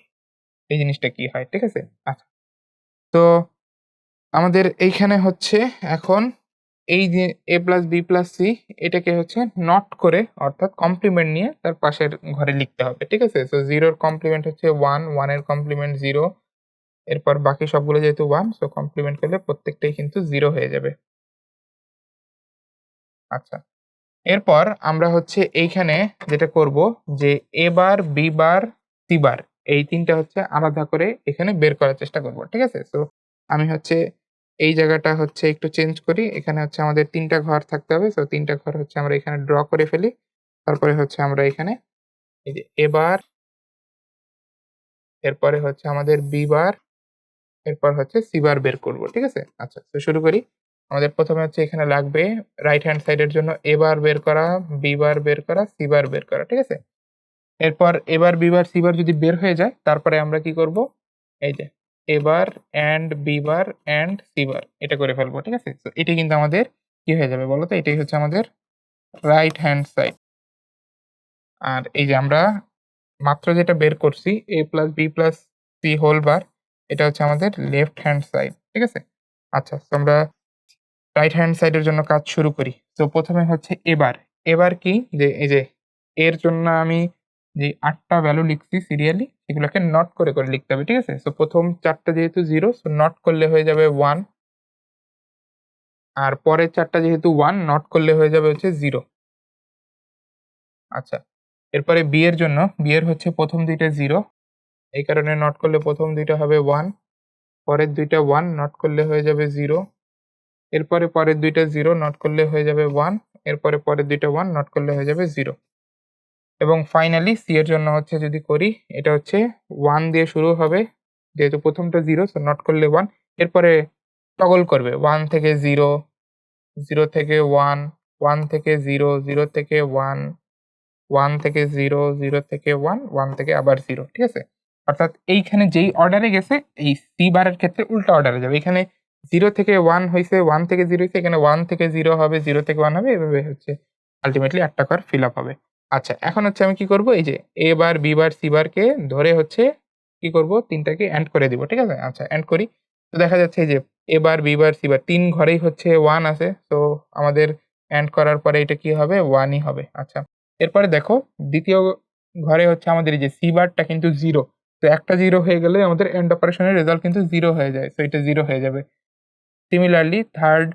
এই জিনিসটা কি হয়। ঠিক আছে? আচ্ছা। তো আমাদের এইখানে হচ্ছে এখন এই যে a plus b plus c এটাকে হচ্ছে নট করে অর্থাৎ কমপ্লিমেন্ট নিয়ে তার পাশের ঘরে লিখতে হবে। ঠিক আছে? সো 0 এর কমপ্লিমেন্ট হচ্ছে 1, 1 এর কমপ্লিমেন্ট 0, এরপর বাকি সবগুলো যেহেতু 1, সো কমপ্লিমেন্ট করলে প্রত্যেকটাই কিন্তু 0 হয়ে যাবে। আচ্ছা। এরপর আমরা হচ্ছে এইখানে যেটা করব যে a bar, b bar, c বার এই ৩ টা হচ্ছে আলাদা করে এখানে বের করার চেষ্টা করব। ঠিক আছে? সো আমি হচ্ছে এই জায়গাটা হচ্ছে একটু চেঞ্জ করি। এখানে হচ্ছে আমাদের ৩ টা ঘর থাকতে হবে। সো ৩ টা ঘর হচ্ছে আমরা এখানে ড্র করে ফেলি। তারপরে হচ্ছে আমরা এখানে এই যে a বার, এরপরে হচ্ছে আমাদের b বার, এরপর হচ্ছে c বার বের করব। ঠিক আছে? আচ্ছা, তো শুরু করি। আমাদের প্রথমে হচ্ছে এখানে লাগবে রাইট হ্যান্ড সাইডের জন্য a বার বের করা, b বার বের করা, c বার বের করা। ঠিক আছে? এরপর a bar, b bar, c বার যদি বের হয়ে যায় তারপরে আমরা কি করব? এই যে a bar and b bar and c bar এটা করে ফেলবো। ঠিক আছে? তো এটাই কিন্তু আমাদের কি হয়ে যাবে বলো তো? এটাই হচ্ছে আমাদের রাইট হ্যান্ড সাইড। আর এই যে আমরা মাত্র যেটা বের করছি a plus b plus c whole bar এটা হচ্ছে আমাদের লেফট হ্যান্ড সাইড। ঠিক আছে? আচ্ছা, তো আমরা রাইট হ্যান্ড সাইডের জন্য কাজ শুরু করি। তো প্রথমে হচ্ছে এবার। এবার কি যে এই যে এর জন্য আমি যে ৮ টা ভ্যালু লিখছি সিরিয়ালি এগুলোকে নট করে লিখতে হবে। ঠিক আছে? সো প্রথম ৪ টা যেহেতু 0 সো নট করলে হয়ে যাবে 1, আর পরের ৪ টা যেহেতু 1 নট করলে হয়ে যাবে হচ্ছে 0। আচ্ছা। এরপরে b এর জন্য b এর হচ্ছে প্রথম ২ টা 0 এই কারণে নট করলে প্রথম ২ টা হবে 1, পরের ২ টা 1 নট করলে হয়ে যাবে 0, এরপরে পরের ২ টা 0 নট করলে হয়ে যাবে 1, এরপরে পরের ২ টা 1 নট করলে হয়ে যাবে 0 এবং ফাইনালি c এর জন্য হচ্ছে যদি করি এটা হচ্ছে 1 দিয়ে শুরু হবে। যেহেতু প্রথমটা 0 সো নট করলে 1, এরপরে টগল করবে 1 থেকে 0, 0 থেকে 1, 1 থেকে 0, 0 থেকে 1, 1 থেকে 0, 0 থেকে 1, 1 থেকে আবার 0। ঠিক আছে? অর্থাৎ এইখানে যেই অর্ডারে গেছে এই c বারের ক্ষেত্রে উল্টা অর্ডারে যাবে। এখানে 0 থেকে 1 হইছে, 1 থেকে 0 হইছে, এখানে 1 থেকে 0 হবে, 0 থেকে 1 হবে, এভাবে হচ্ছে আল্টিমেটলি ৮ টা ঘর ফিল আপ হবে। আচ্ছা, এখন হচ্ছে আমি কি করব? এই যে a bar, b bar, c বারকে ধরে হচ্ছে কি করব? ৩ টাকে এন্ড করে দিব। ঠিক আছে? আচ্ছা, এন্ড করি। তো দেখা যাচ্ছে এই যে a bar, b bar, c বার ৩ ঘরেই হচ্ছে 1 আছে। তো আমাদের এন্ড করার পরে এটা কি হবে? 1 ই হবে। আচ্ছা। এরপরে দেখো দ্বিতীয় ঘরে হচ্ছে আমাদের এই যে সি বারটা কিন্তু 0। তো একটা 0 হয়ে গেলে আমাদের এন্ড অপারেশনের রেজাল্ট কিন্তু 0 হয়ে যায়। সো এটা 0 হয়ে যাবে। সিমিলারলি থার্ড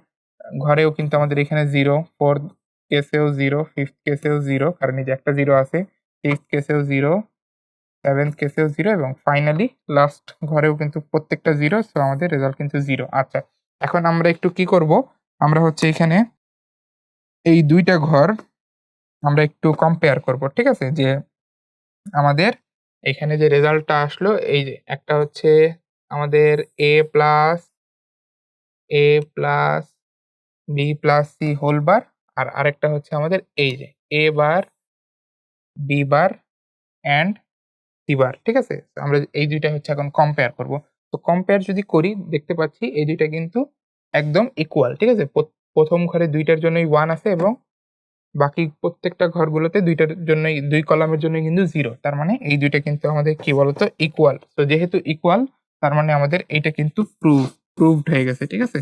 ঘরেও কিন্তু আমাদের এখানে 0, 4th কেসেও 0, 5th কেসেও 0 কারণ এই যে একটা 0 আছে, 6th কেসেও 0, 7th কেসেও 0 এবং ফাইনালি লাস্ট ঘরেও কিন্তু প্রত্যেকটা 0, সো আমাদের রেজাল্ট কিন্তু 0। আচ্ছা, এখন আমরা একটু কি করব, আমরা হচ্ছে এখানে এই 2টা ঘর আমরা একটু কম্পেয়ার করব, ঠিক আছে? যে আমাদের এখানে যে রেজাল্টটা আসলো, এই যে একটা হচ্ছে আমাদের a plus b plus c whole bar, আর আরেকটা হচ্ছে আমাদের এই যে a bar b bar and c bar, ঠিক আছে? তো আমরা এই দুইটা হচ্ছে এখন কম্পেয়ার করব। তো কম্পেয়ার যদি করি দেখতে পাচ্ছি এই দুইটা কিন্তু একদম ইকুয়াল, ঠিক আছে? প্রথম ঘরে দুইটার জন্যই 1 আছে এবং বাকি প্রত্যেকটা ঘরগুলোতে দুইটার জন্যই, 2 কলামের জন্যই কিন্তু 0। তার মানে এই দুইটা কিন্তু আমাদের কি বলতো ইকুয়াল। তো যেহেতু ইকুয়াল তার মানে আমাদের এইটা কিন্তু প্রুভড হয়ে গেছে, ঠিক আছে?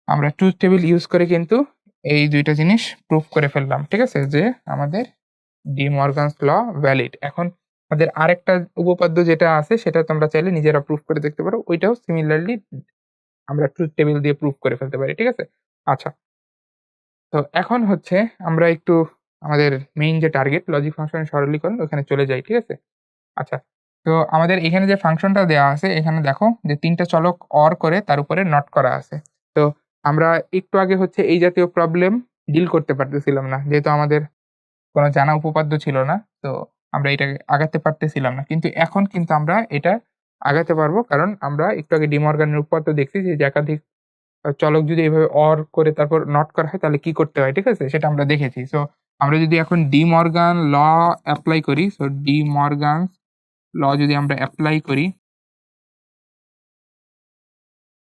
আমরা ট্রুথ টেবিল ইউজ করে কিন্তু এই দুইটা জিনিস প্রুভ করে ফেললাম, ঠিক আছে? যে আমাদের ডি মর্গানস ল ভ্যালিড। এখন আমাদের আরেকটা উপপাদ্য যেটা আছে সেটা তোমরা চাইলে নিজেরা প্রুভ করে দেখতে পারো, ওইটাও সিমিলারলি আমরা ট্রুথ টেবিল দিয়ে প্রুভ করে ফেলতে পারি, ঠিক আছে? আচ্ছা, তো এখন হচ্ছে আমরা একটু আমাদের মেইন যে টার্গেট লজিক ফাংশনের সরলীকরণ ওখানে চলে যাই, ঠিক আছে? আচ্ছা, তো আমাদের এখানে যে ফাংশনটা দেওয়া আছে এখানে দেখো যে 3টা চলক অর করে তার উপরে নট করা আছে। তো আমরা একটু আগে হচ্ছে এই জাতীয় প্রবলেম ডিল করতে পারতেছিলাম না, যেহেতু আমাদের কোনো জানা উপপাদ্য ছিল না। তো আমরা এটাকে আগাতে পারতেছিলাম না, কিন্তু এখন কিন্তু আমরা এটা আগাতে পারবো, কারণ আমরা একটু আগে ডি মর্গানের উপপাদ্য দেখছি যে একাধিক চলক যদি এভাবে অর করে তারপর নট করা হয় তাহলে কি করতে হয়, ঠিক আছে? সেটা আমরা দেখেছি। সো আমরা যদি এখন ডি মর্গান ল অ্যাপ্লাই করি, সো ডি মর্গানস ল যদি আমরা অ্যাপ্লাই করি,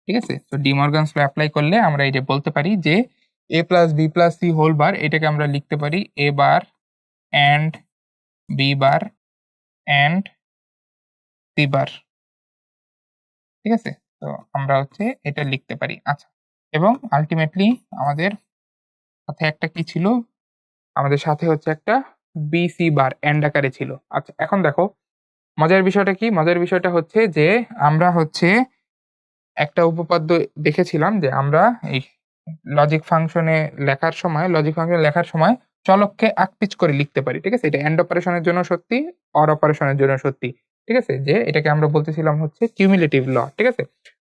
ঠিক আছে? তো ডি মর্গানস ল অ্যাপ্লাই করলে আমরা এটা বলতে পারি যে a plus b plus c whole bar, এটাকে আমরা লিখতে পারি a bar and b bar and c bar, ঠিক আছে? তো আমরা হচ্ছে এটা লিখতে পারি। আচ্ছা, এবং আল্টিমেটলি আমাদের সাথে একটা কি ছিল, আমাদের সাথে হচ্ছে একটা bc বার এন্ড আকারে ছিল। আচ্ছা, এখন দেখো মজার বিষয়টা কি? মজার বিষয়টা হচ্ছে যে আমরা হচ্ছে একটা উপপাদ্য দেখেছিলাম যে আমরা এই লজিক ফাংশনে লেখার সময় চলককে আকপিচ করে লিখতে পারি, ঠিক আছে? এটা এন্ড অপারেশনের জন্য সত্যি, অর অপারেশনের জন্য সত্যি, ঠিক আছে? যে এটাকে আমরা বলতেছিলাম হচ্ছে কিউমুলেটিভ ল, ঠিক আছে?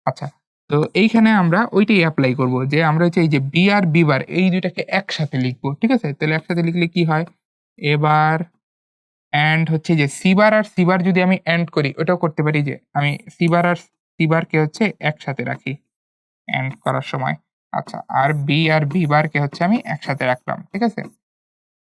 আচ্ছা, তো এইখানে আমরা ওইটাই এপ্লাই করব যে আমরা হচ্ছে এই যে বি আর বি বার এই দুইটাকে একসাথে লিখবো, ঠিক আছে? তাহলে একসাথে লিখলে কি হয়, এবার অ্যান্ড হচ্ছে যে সি বার আর সি বার যদি আমি অ্যান্ড করি ওটাও করতে পারি, যে আমি সি বার আর সি বারকে হচ্ছে একসাথে রাখি অ্যান্ড করার সময়। আচ্ছা, আর বি বারকে হচ্ছে আমি একসাথে রাখলাম, ঠিক আছে?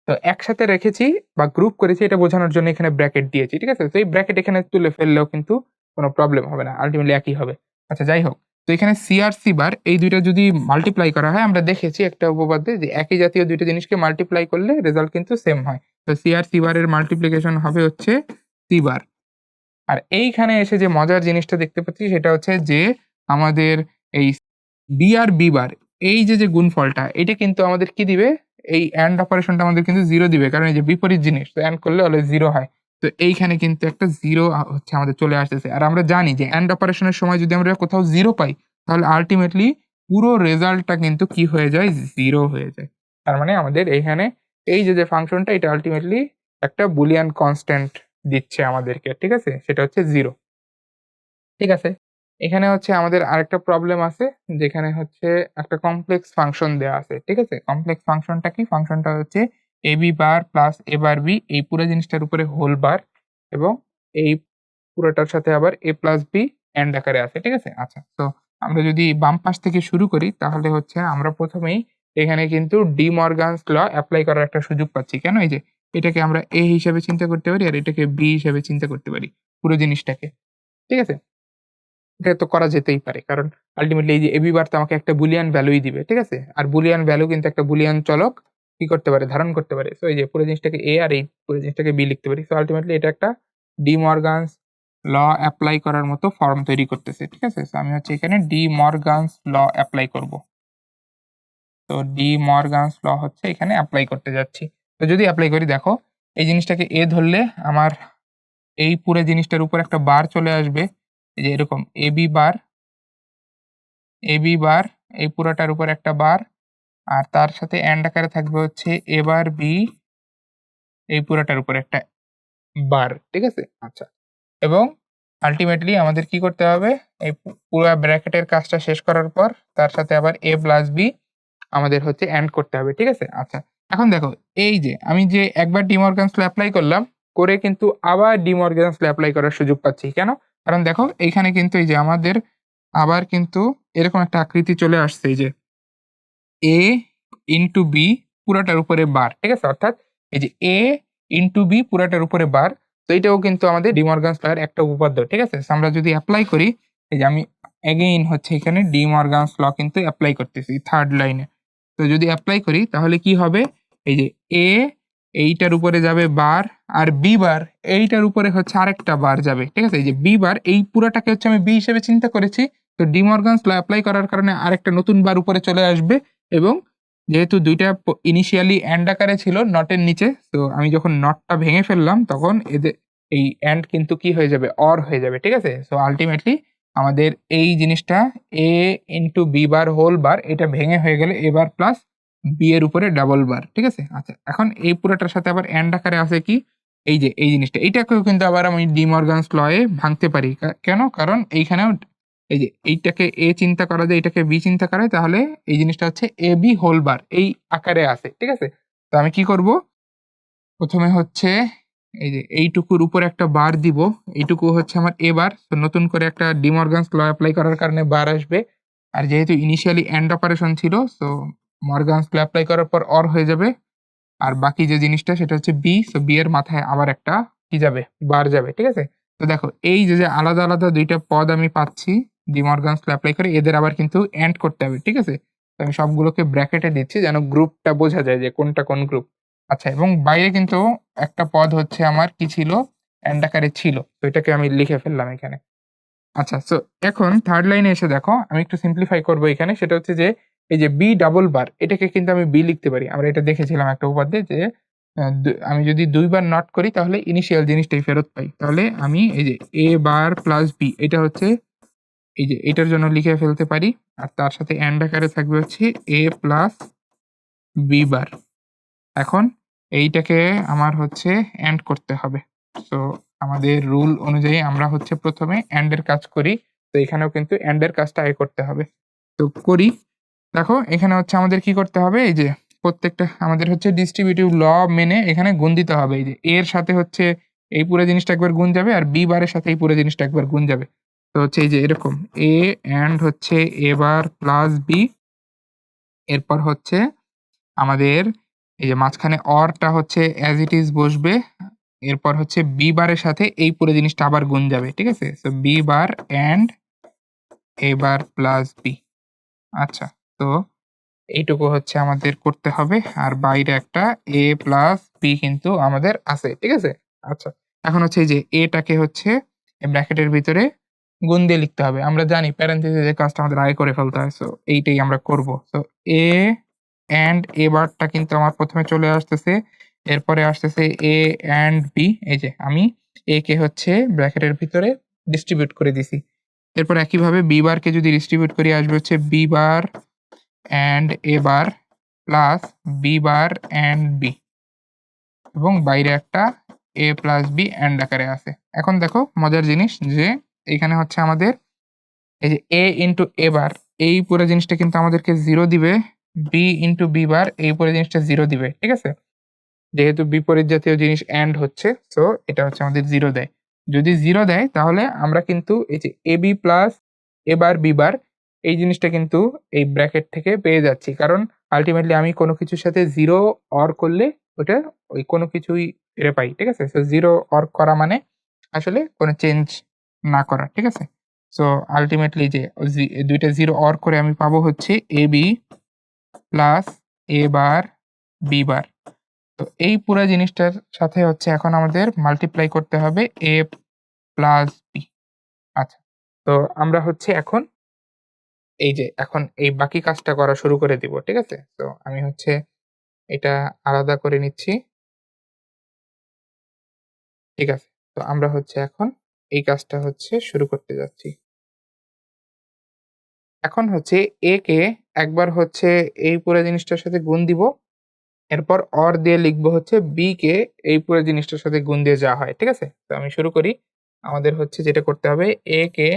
তো একসাথে রেখেছি বা গ্রুপ করেছি এটা বোঝানোর জন্য এখানে ব্র্যাকেট দিয়েছি, ঠিক আছে? তো এই ব্র্যাকেট এখানে তুলে ফেললেও কিন্তু কোনো প্রবলেম হবে না, আল্টিমেটলি একই হবে। আচ্ছা, যাই হোক, তো এখানে সি আর সি বার এই দুইটা যদি মাল্টিপ্লাই করা হয়, আমরা দেখেছি একটা উপপাদ্যে যে একই জাতীয় দুইটা জিনিসকে মাল্টিপ্লাই করলে রেজাল্ট কিন্তু সেম হয়। তো সি আর সি বারের মাল্টিপ্লিকেশন হবে হচ্ছে সি বার। আর এইখানে এসে যে মজার জিনিসটা দেখতে পাচ্ছি সেটা হচ্ছে যে আমাদের এই বি আর বি বার এই যে গুণফলটা এটা কিন্তু আমাদের কি দিবে, এই অ্যান্ড অপারেশনটা আমাদের কিন্তু 0 দিবে, কারণ এই যে বিপরীত জিনিস, তো অ্যান্ড করলে অলওয়েজ 0 হয়। তো এইখানে কিন্তু একটা 0 হচ্ছে আমাদের চলে আসতেছে। আর আমরা জানি যে অ্যান্ড অপারেশনের সময় যদি আমরা কোথাও 0 পাই তাহলে আল্টিমেটলি পুরো রেজাল্টটা কিন্তু কি হয়ে যায়, 0 হয়ে যায়। তার মানে আমাদের এখানে এই যে ফাংশনটা এটা আল্টিমেটলি একটা বুলিয়ান কনস্ট্যান্ট দিচ্ছে আমাদেরকে, ঠিক আছে? সেটা হচ্ছে 0, ঠিক আছে? এখানে হচ্ছে আমাদের আরেকটা প্রবলেম আছে, যেখানে হচ্ছে একটা কমপ্লেক্স ফাংশন দেয়া আছে, ঠিক আছে? কমপ্লেক্স ফাংশনটা কি? ফাংশনটা হচ্ছে ab bar plus a bar b এই পুরো জিনিসটার উপরে হোল বার এবং এই পুরোটার সাথে আবার a প্লাস b এন্ড আকারে আছে, ঠিক আছে? আচ্ছা, তো আমরা যদি বাম পাশ থেকে শুরু করি তাহলে হচ্ছে আমরা প্রথমেই এখানে কিন্তু ডি মর্গানস ল অ্যাপ্লাই করার একটা সুযোগ পাচ্ছি। কেন? এই যে এটাকে আমরা a হিসাবে চিন্তা করতে পারি আর এটাকে b হিসাবে চিন্তা করতে পারি, পুরো জিনিসটাকে, ঠিক আছে? এটা তো করা যেতেই পারে। কারণ আল্টিমেটলি এই যে এবি বার তো আমাকে একটা বুলিয়ান ভ্যালুই দিবে, ঠিক আছে? আর বুলিয়ান ভ্যালু কিন্তু একটা বুলিয়ান চলক কি করতে পারে, ধারণ করতে পারে। সো এই যে পুরো জিনিসটাকে a আর এই পুরো জিনিসটাকে b লিখতে পারি। সো আল্টিমেটলি এটা একটা ডি মর্গানস ল এপ্লাই করার মতো ফর্ম তৈরি করতেছে, ঠিক আছে? সো আমি হচ্ছে এখানে ডি মর্গানস ল এপ্লাই করব। তো ডি মর্গানস ল হচ্ছে এখানে এপ্লাই করতে যাচ্ছি। তো যদি এপ্লাই করি দেখো এই জিনিসটাকে a ধরলে আমার এই পুরো জিনিসটার উপর একটা বার চলে আসবে, এই যে এরকম ab বার এই পুরোটার উপর একটা বার, আর তার সাথে অ্যান্ড আকারে থাকবে হচ্ছে এ বার বি এই পুরোটার উপর একটা বার, ঠিক আছে? আচ্ছা, এবং আল্টিমেটলি আমাদের কি করতে হবে, এই পুরো ব্র্যাকেটের কাজটা শেষ করার পর তার সাথে আবার এ প্লাস বি আমাদের হচ্ছে অ্যান্ড করতে হবে, ঠিক আছে? আচ্ছা, এখন দেখো এই যে আমি যে একবার ডিমর্গানস ল অ্যাপ্লাই করলাম, করে কিন্তু আবার ডিমর্গানস ল অ্যাপ্লাই করার সুযোগ পাচ্ছি। কেন? কারণ দেখো এইখানে কিন্তু এই যে আমাদের আবার কিন্তু এরকম একটা আকৃতি চলে আসছে, এই যে এ ইন্টু বি পুরাটার উপরে বার, ঠিক আছে? অর্থাৎ এই যে এ ইন্টু বি পুরাটার উপরে বার, তো এটাও কিন্তু আমাদের ডিমর্গানস ল এর একটা উপপাদ্য, ঠিক আছে? So আমরা যদি অ্যাপ্লাই করি, এই যে আমি এগেইন হচ্ছে এখানে ডিমর্গানস ল কিন্তু অ্যাপ্লাই করতেছি থার্ড লাইনে। তো যদি অ্যাপ্লাই করি তাহলে কি হবে, এই যে এ এইটার উপরে যাবে বার, আর বি বার এইটার উপরে হচ্ছে আরেকটা বার যাবে, ঠিক আছে? এই যে বি বার এই পুরাটাকে হচ্ছে আমি বি হিসেবে চিন্তা করেছি, তো ডিমর্গানস ল অ্যাপ্লাই করার কারণে আরেকটা নতুন বার উপরে চলে আসবে, এবং যেহেতু দুইটা ইনিশিয়ালি অ্যান্ড আকারে ছিল নটের নিচে, তো আমি যখন নটটা ভেঙে ফেললাম তখন এদের এই অ্যান্ড কিন্তু কি হয়ে যাবে, অর হয়ে যাবে, ঠিক আছে? সো আলটিমেটলি আমাদের এই জিনিসটা A into B bar whole bar এটা ভেঙে হয়ে গেলে এ বার প্লাস বি এর উপরে ডাবল বার, ঠিক আছে? আচ্ছা, এখন এই পুরোটার সাথে আবার অ্যান্ড আকারে আছে কি, এই যে এই জিনিসটা, এইটাকেও কিন্তু আবার আমি ডিমর্গানস ল এ ভাঙতে পারি। কেন? কারণ এইখানেও এই যে এইটাকে এ চিন্তা করা যায়, এটাকে বি চিন্তা করা যায়, তাহলে এই জিনিসটা হচ্ছে এ বি হোল বার এই আকারে আছে, ঠিক আছে? তো আমি কি করব, প্রথমে হচ্ছে এই যে এইটুকুর উপরে একটা বার দিব, এইটুকু হচ্ছে আমার এ বার, তো নতুন করে একটা ডিমর্গানস ল অ্যাপ্লাই করার কারণে বার আসবে, আর যেহেতু ইনিশিয়ালি এন্ড অপারেশন ছিল, সো মর্গানস ল অ্যাপ্লাই করার পর অর হয়ে যাবে, আর বাকি যে জিনিসটা সেটা হচ্ছে বি, সো বি এর মাথায় আবার একটা কি যাবে, বার যাবে, ঠিক আছে? তো দেখো এই যে যে আলাদা আলাদা দুইটা পদ আমি পাচ্ছি ডিমর্গানস ল অ্যাপ্লাই করে, এদের আবার কিন্তু এন্ড করতে হবে, ঠিক আছে? তো আমি সবগুলোকে ব্র্যাকেটে দিচ্ছি যেন গ্রুপটা বোঝা যায় যে কোনটা কোন গ্রুপ। আচ্ছা, এবং বাইরে কিন্তু একটা পদ হচ্ছে আমার কি ছিল, এন্ড আকারে ছিল, তো এটাকে আমি লিখে ফেললাম এখানে। আচ্ছা, সো এখন থার্ড লাইনে এসে দেখো আমি একটু সিম্পলিফাই করব এখানে, সেটা হচ্ছে যে এই যে বি ডাবল বার এটাকে কিন্তু আমি বি লিখতে পারি। আমরা এটা দেখেছিলাম একটা উপাদ্যে যে আমি যদি ২ বার নট করি তাহলে ইনিশিয়াল জিনিসটাই ফেরত পাই। তাহলে আমি এই যে এ বার প্লাস বি এটা হচ্ছে এই যে এটার জন্য লিখে ফেলতে পারি, আর তার সাথে অ্যান্ড আকারে থাকবে হচ্ছে এ প্লাস বি বার। এখন এইটাকে আমার হচ্ছে এন্ড করতে হবে। সো আমাদের রুল অনুযায়ী আমরা হচ্ছে প্রথমে এন্ড এর কাজ করি। তো এখানেও কিন্তু এন্ড এর কাজটা আগে করতে হবে। তো করি। দেখো এখানে হচ্ছে আমাদের কি করতে হবে, এই যে প্রত্যেকটা আমাদের হচ্ছে ডিস্ট্রিবিউটিভ ল মেনে এখানে গুণ দিতে হবে। এই যে এ এর সাথে হচ্ছে এই পুরো জিনিসটা একবার গুণ যাবে, আর বি বারের সাথে এই পুরো জিনিসটা একবার গুণ যাবে। তো হচ্ছে এই যে এরকম এ এন্ড হচ্ছে এ বার প্লাস বি, এরপর হচ্ছে আমাদের এই যে মাঝখানে অরটা হচ্ছে অ্যাজ ইট ইজ বসবে। এরপর হচ্ছে বি বারের সাথে এই পুরো জিনিসটা আবার গুণ যাবে, ঠিক আছে? So B bar and A bar plus B. আচ্ছা, তো এইটুকু হচ্ছে আমাদের করতে হবে, আর বাইরে একটা এ প্লাস বি কিন্তু আমাদের আছে, ঠিক আছে? আচ্ছা, এখন হচ্ছে এই যে এটাকে হচ্ছে ব্র্যাকেটের ভিতরে গুণ দিয়ে লিখতে হবে। আমরা জানি প্যারেনথেসিসের কাজটা আমাদের আগে করে ফেলতে হয়, সো এইটাই আমরা করব। সো এ অ্যান্ড এ বারটা কিন্তু আমার প্রথমে চলে আসতেছে, এরপরে আসতেছে এ অ্যান্ড বি। এই যে আমি এ কে হচ্ছে ব্র্যাকেটের ভিতরে ডিস্ট্রিবিউট করে দিছি। এরপর একইভাবে বি বারকে যদি ডিস্ট্রিবিউট করি আসবে হচ্ছে B bar and A bar plus B bar and B, এবং বাইরে একটা এ প্লাস বি অ্যান্ড আকারে আছে। এখন দেখো মজার জিনিস যে এইখানে হচ্ছে আমাদের এই যে এ ইন্টু এ বার এই পুরো জিনিসটা কিন্তু আমাদেরকে 0 দিবে, বি ইন্টু বি বার এই পুরো জিনিসটা 0 দিবে, ঠিক আছে? যেহেতু বিপরীত জাতীয় জিনিস অ্যান্ড হচ্ছে, সো এটা হচ্ছে আমাদের 0 দেয়। যদি 0 দেয় তাহলে আমরা কিন্তু এই যে A B plus A bar B বার এই জিনিসটা কিন্তু এই ব্র্যাকেট থেকে পেয়ে যাচ্ছি, কারণ আলটিমেটলি আমি কোনো কিছুর সাথে 0 অর করলে ওটা ওই কোনো কিছুই ফিরে পাই, ঠিক আছে? সো 0 অর করা মানে আসলে কোনো চেঞ্জ না করা, ঠিক আছে? সো আলটিমেটলি যে দুইটা 0 অর করে আমি পাবো হচ্ছে A B plus A bar B বার। তো এই পুরা জিনিসটার সাথে হচ্ছে এখন আমাদের মাল্টিপ্লাই করতে হবে এ প্লাস বি। আচ্ছা, তো আমরা হচ্ছে এখন এই যে এখন এই বাকি কাজটা করা শুরু করে দিব, ঠিক আছে? তো আমি হচ্ছে এটা আলাদা করে নিচ্ছি, ঠিক আছে? তো আমরা হচ্ছে এখন এই কাজটা হচ্ছে শুরু করতে যাচ্ছি। এখন হচ্ছে a কে একবার হচ্ছে এই পুরো জিনিসটার সাথে গুণ দিব। এরপর OR দিয়ে লিখবো হচ্ছে b কে এই পুরো জিনিসটার সাথে গুণ দিয়ে যা হয়। ঠিক আছে? তো আমি শুরু করি। আমাদের হচ্ছে যেটা করতে হবে a কে